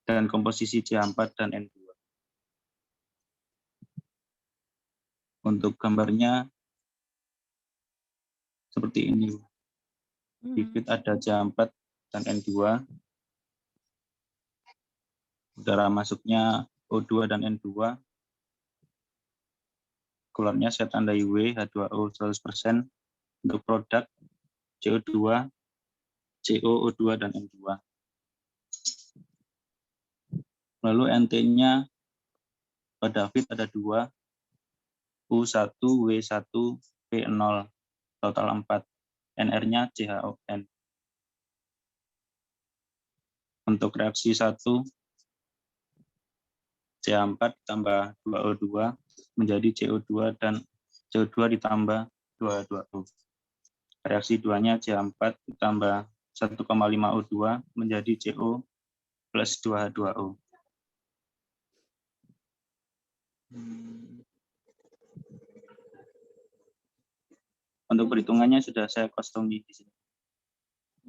dan komposisi C4 dan N2. Untuk gambarnya seperti ini. Di feed ada C4 dan N2. Udara masuknya O2 dan N2. Keluarnya saya tandai W, H2O 100%. Untuk produk CO2, CO, O2 dan N2. Lalu NT-nya pada feed ada 2, U1, W1, P0, total 4. NR-nya CHON. Untuk reaksi 1, C4 tambah 2O2 menjadi CO2 dan CO2 ditambah 2H2O. Reaksi 2-nya C4 ditambah 1,5O2 menjadi CO plus 2H2O. Untuk perhitungannya sudah saya kosongi di sini.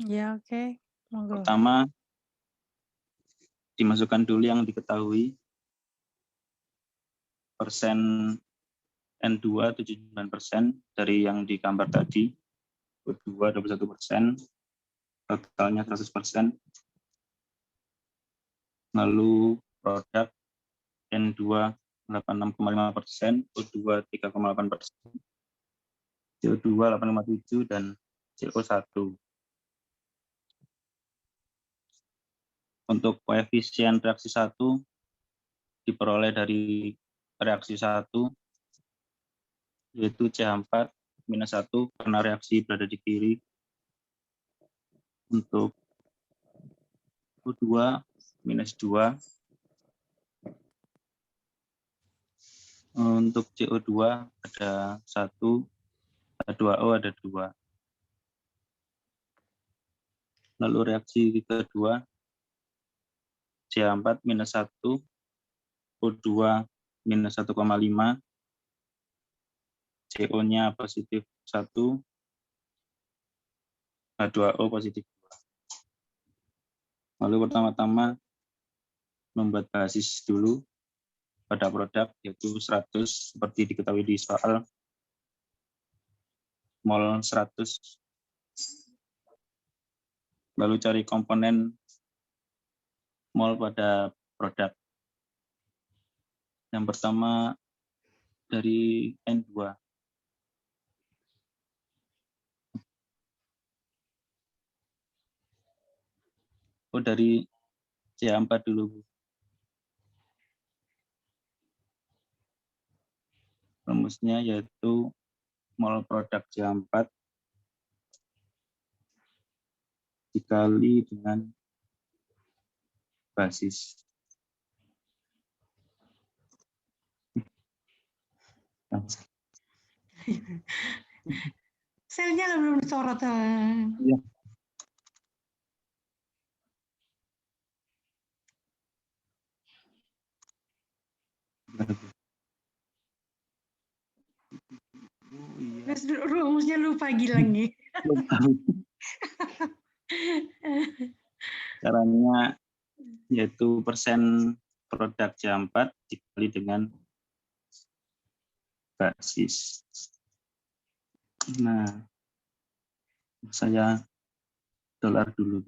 Ya, oke. Monggo. Pertama, dimasukkan dulu yang diketahui. Persen N2 79% dari yang di gambar tadi, O2 21%, totalnya 100%. Lalu produk N2 86,5%, O2 3,8%, CO2 8,7%, dan CO1. Untuk koefisien reaksi 1 diperoleh dari reaksi 1, yaitu CH4 minus 1 karena reaksi berada di kiri. Untuk O2 minus 2. Untuk CO2 ada 1, H2O ada 2. Lalu reaksi kedua, CH4 minus 1, O2 minus 1,5, CO-nya positif 1, H2O positif 2. Lalu pertama-tama membuat basis dulu pada produk, yaitu 100 seperti diketahui di soal, mol 100. Lalu cari komponen mol pada produk. Yang pertama dari N2. Oh, dari CH4 dulu, Bu. Rumusnya yaitu mol produk CH4 dikali dengan basis. Selnya belum disorot. Iya. Terus rumusnya lupa Gilang nih. Caranya yaitu persen produk CH4 dikali dengan basis. Nah, saya dolar dulu.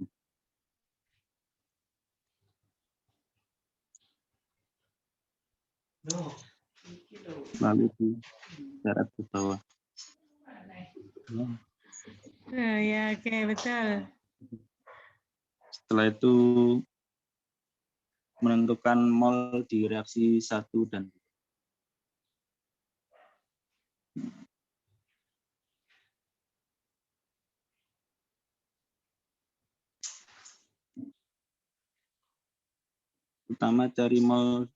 Lalu di darat ke bawah. Oh, ya, oke, betul. Setelah itu menentukan mol di reaksi 1 dan 2. Pertama cari mol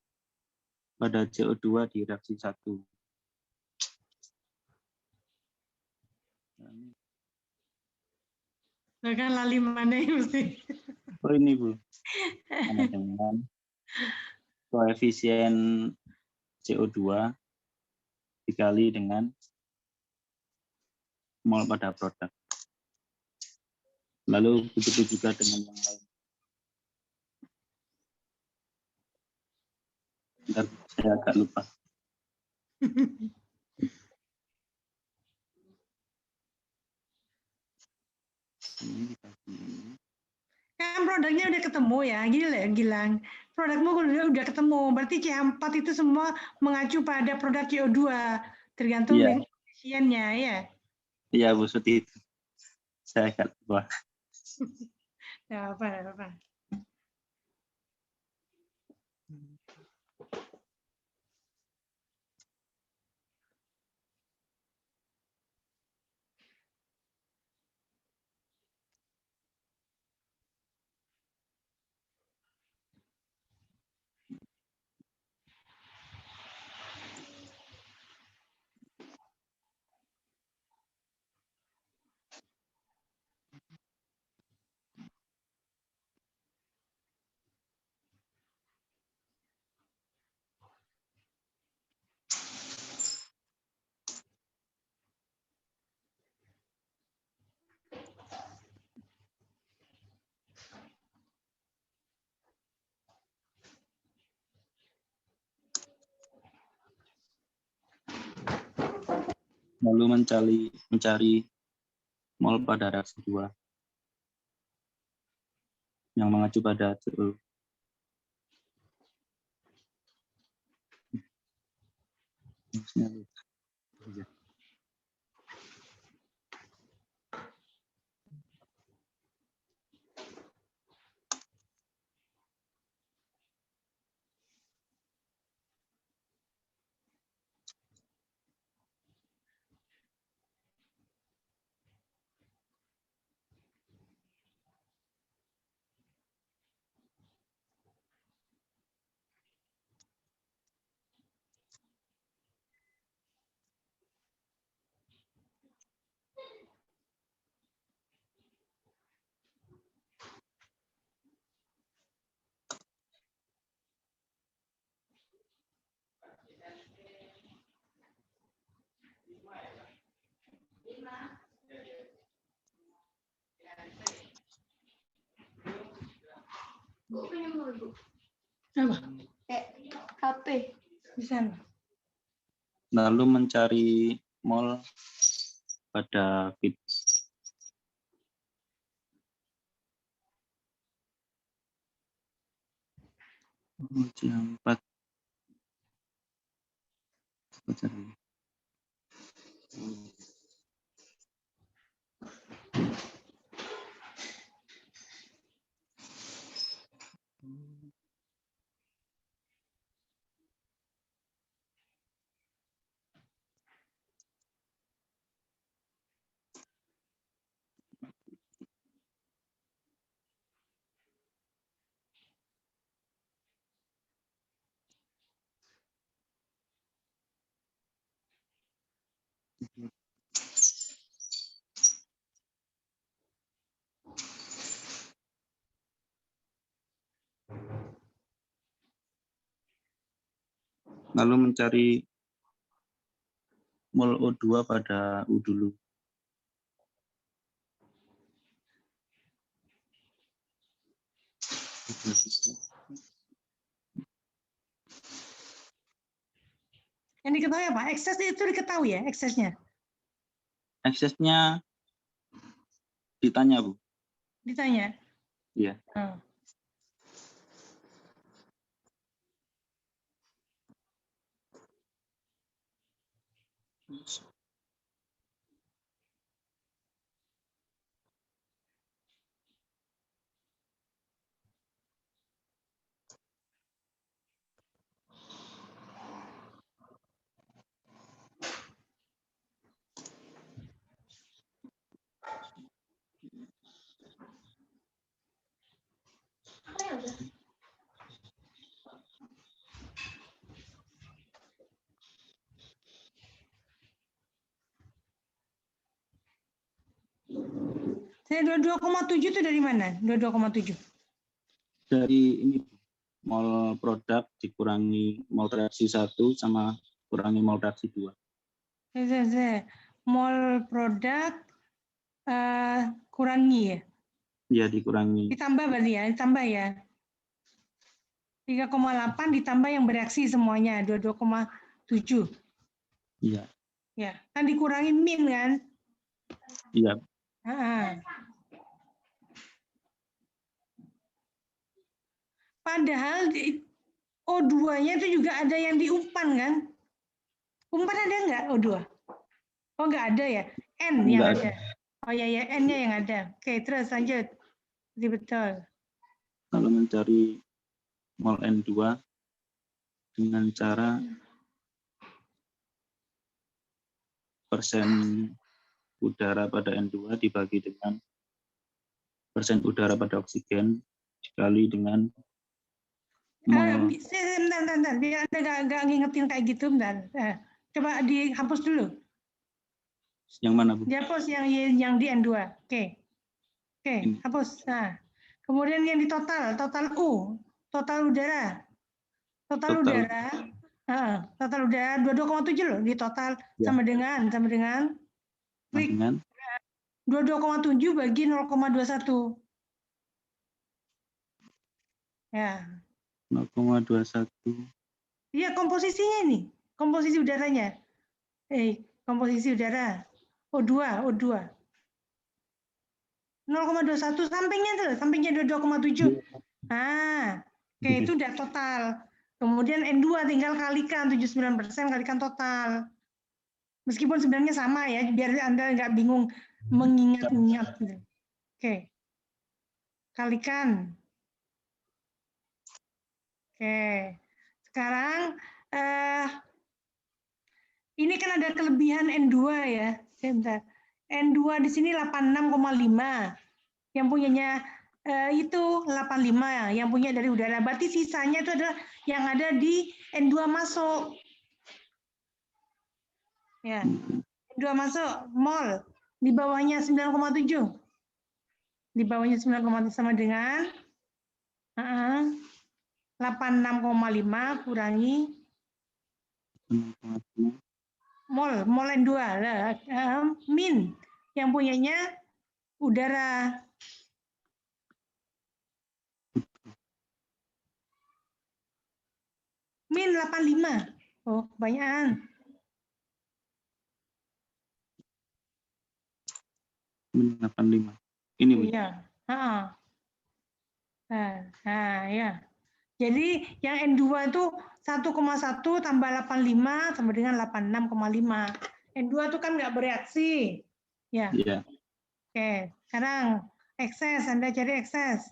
pada CO2 di reaksi 1. Bahkan lali mana ya mesti. Oh ini Bu, sama dengan koefisien CO2 dikali dengan mol pada produk. Lalu begitu juga dengan yang lain. Bentar, saya agak lupa. Kan produknya udah ketemu ya, gila Gilang. Produkmu udah ketemu, berarti CH4 itu semua mengacu pada produk CO2, tergantung Iya. dengan koefisiennya ya. Iya Bu, seperti itu. Saya agak lupa. Ya apa. Lalu mencari mol pada reaksi 2 yang mengacu pada CO. Apa? HP. Di sana. Lalu mencari mol pada feed. Yang 4. Lalu mencari mol O2 pada U dulu. Yang diketahui apa? Ekses itu diketahui ya, eksesnya? Eksesnya ditanya, Bu. Ditanya? Iya. Oh. Saya 22,7 itu dari mana? 22,7. Dari ini mol produk dikurangi mol reaksi 1 sama kurangi mol reaksi 2. Mol produk kurangi ya? Iya, dikurangi. Ditambah berarti ya, ditambah ya. 3,8 ditambah yang bereaksi semuanya, 22,7. Iya. Ya, kan dikurangi min kan? Iya. Padahal O2-nya itu juga ada yang diumpan kan? Umpan ada nggak O2? Oh nggak ada ya? N yang ada. Oh ya, N-nya yang ada. Oke, terus lanjut. Betul. Kalau mencari mol N2 dengan cara persen udara pada N2 dibagi dengan persen udara pada oksigen dikali dengan Bentar. Biar Anda nggak ngingetin kayak gitu, bentar. Coba dihapus dulu. Yang mana, Bu? Dihapus yang di N2. Oke, hapus. Nah, kemudian yang di total U, total udara. Total udara 22,7 loh, di total ya. sama dengan klik 22,7 bagi 0,21. Ya. 0,21. Iya, komposisinya ini. Komposisi udaranya. komposisi udara. O2. 0,21 sampingnya tuh, sampingnya 22,7. Nah, oke itu udah total. Kemudian N2 tinggal kalikan 79% kalikan total. Meskipun sebenarnya sama ya, biar Anda nggak bingung mengingat-ingat gitu. Oke. Kalikan. Oke. Sekarang ini kan ada kelebihan N2 ya. Sebentar. N2 di sini 86,5. Yang punyanya itu 85 yang punya dari udara. Berarti sisanya itu adalah yang ada di N2 masuk. Ya. N2 masuk mol di bawahnya 9,7. Di bawahnya 9,7 sama dengan 86,5 kurangi mol N2 lah, min yang punyanya udara. Min 85. Oh, kebanyakan. Min 85. Ini Bu. Iya. Ya. Jadi yang N2 itu 1,1 tambah 85 sama dengan 86,5. N2 itu kan nggak bereaksi. Ya. Iya. Oke, sekarang ekses, Anda cari ekses.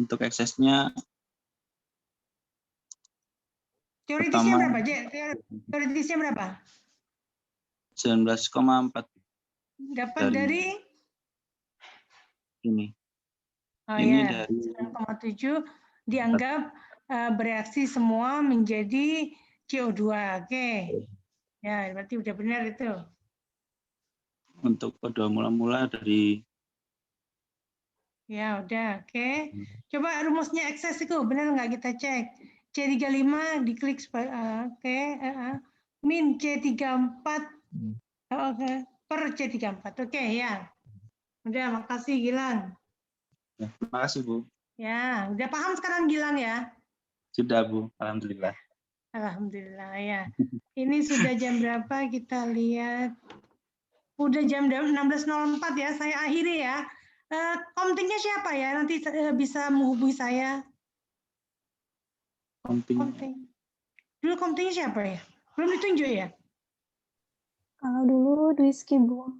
Untuk eksesnya Teoritisnya pertama, berapa, Jek? Teoritisnya berapa? 19,4. Dapat dari ini. Oh ini ya, dari 9,7 dianggap bereaksi semua menjadi CO2. Oke. Ya, berarti udah benar itu. untuk kode mula-mula dari Ya, udah. Oke. Coba rumusnya ekses itu benar nggak kita cek. C35 diklik oke. Min C34 oke. Per C34. Oke, ya. Udah, makasih Gilang. ya, terima kasih Bu. Ya, udah paham sekarang Gilang ya? Sudah Bu, alhamdulillah. Alhamdulillah ya. Ini sudah jam berapa kita lihat? Udah jam 16.04 ya, saya akhiri ya. Komtingnya siapa ya? Nanti bisa menghubungi saya. Komting. Dulu komtingnya siapa ya? Belum ditunjuk ya? Kalau dulu Dwiski, Bu.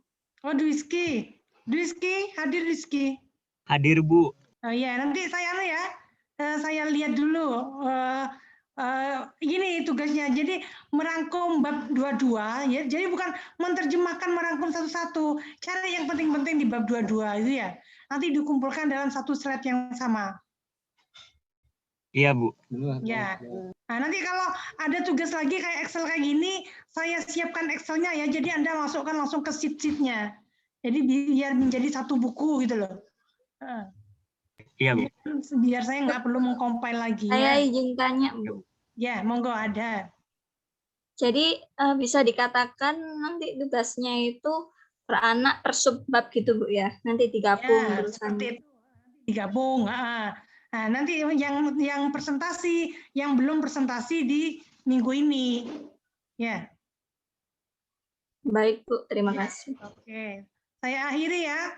Oh, Dwiski. Dwiski, hadir Dwiski. Hadir, Bu. Oh ya, nanti saya lihat dulu. Gini tugasnya, jadi merangkum bab 22, ya. Jadi bukan menerjemahkan merangkum satu-satu. Cari yang penting-penting di bab 22 itu ya. Nanti dikumpulkan dalam satu slide yang sama. Iya, Bu. Ya. Nah, nanti kalau ada tugas lagi kayak Excel kayak gini, saya siapkan Excelnya ya. Jadi Anda masukkan langsung ke sheet-sheetnya. Jadi biar menjadi satu buku gitu loh. Iya, Bu. Biar saya nggak perlu mengcompile lagi. Saya ya. izin tanya, Bu. Ya, monggo ada. Jadi bisa dikatakan nanti tugasnya itu per anak per subbab gitu Bu ya. Nanti digabung Ya, tulisannya. seperti itu. Digabung. Nah, nanti yang presentasi, yang belum presentasi di minggu ini. Ya. Baik Bu, terima kasih. Oke. Saya akhiri ya.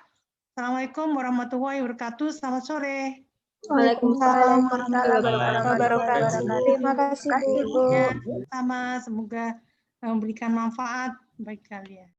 Assalamualaikum warahmatullahi wabarakatuh. Selamat sore. Waalaikumsalam warahmatullahi wabarakatuh. Terima kasih, Bu. Ya, sama. Semoga memberikan manfaat bagi kalian.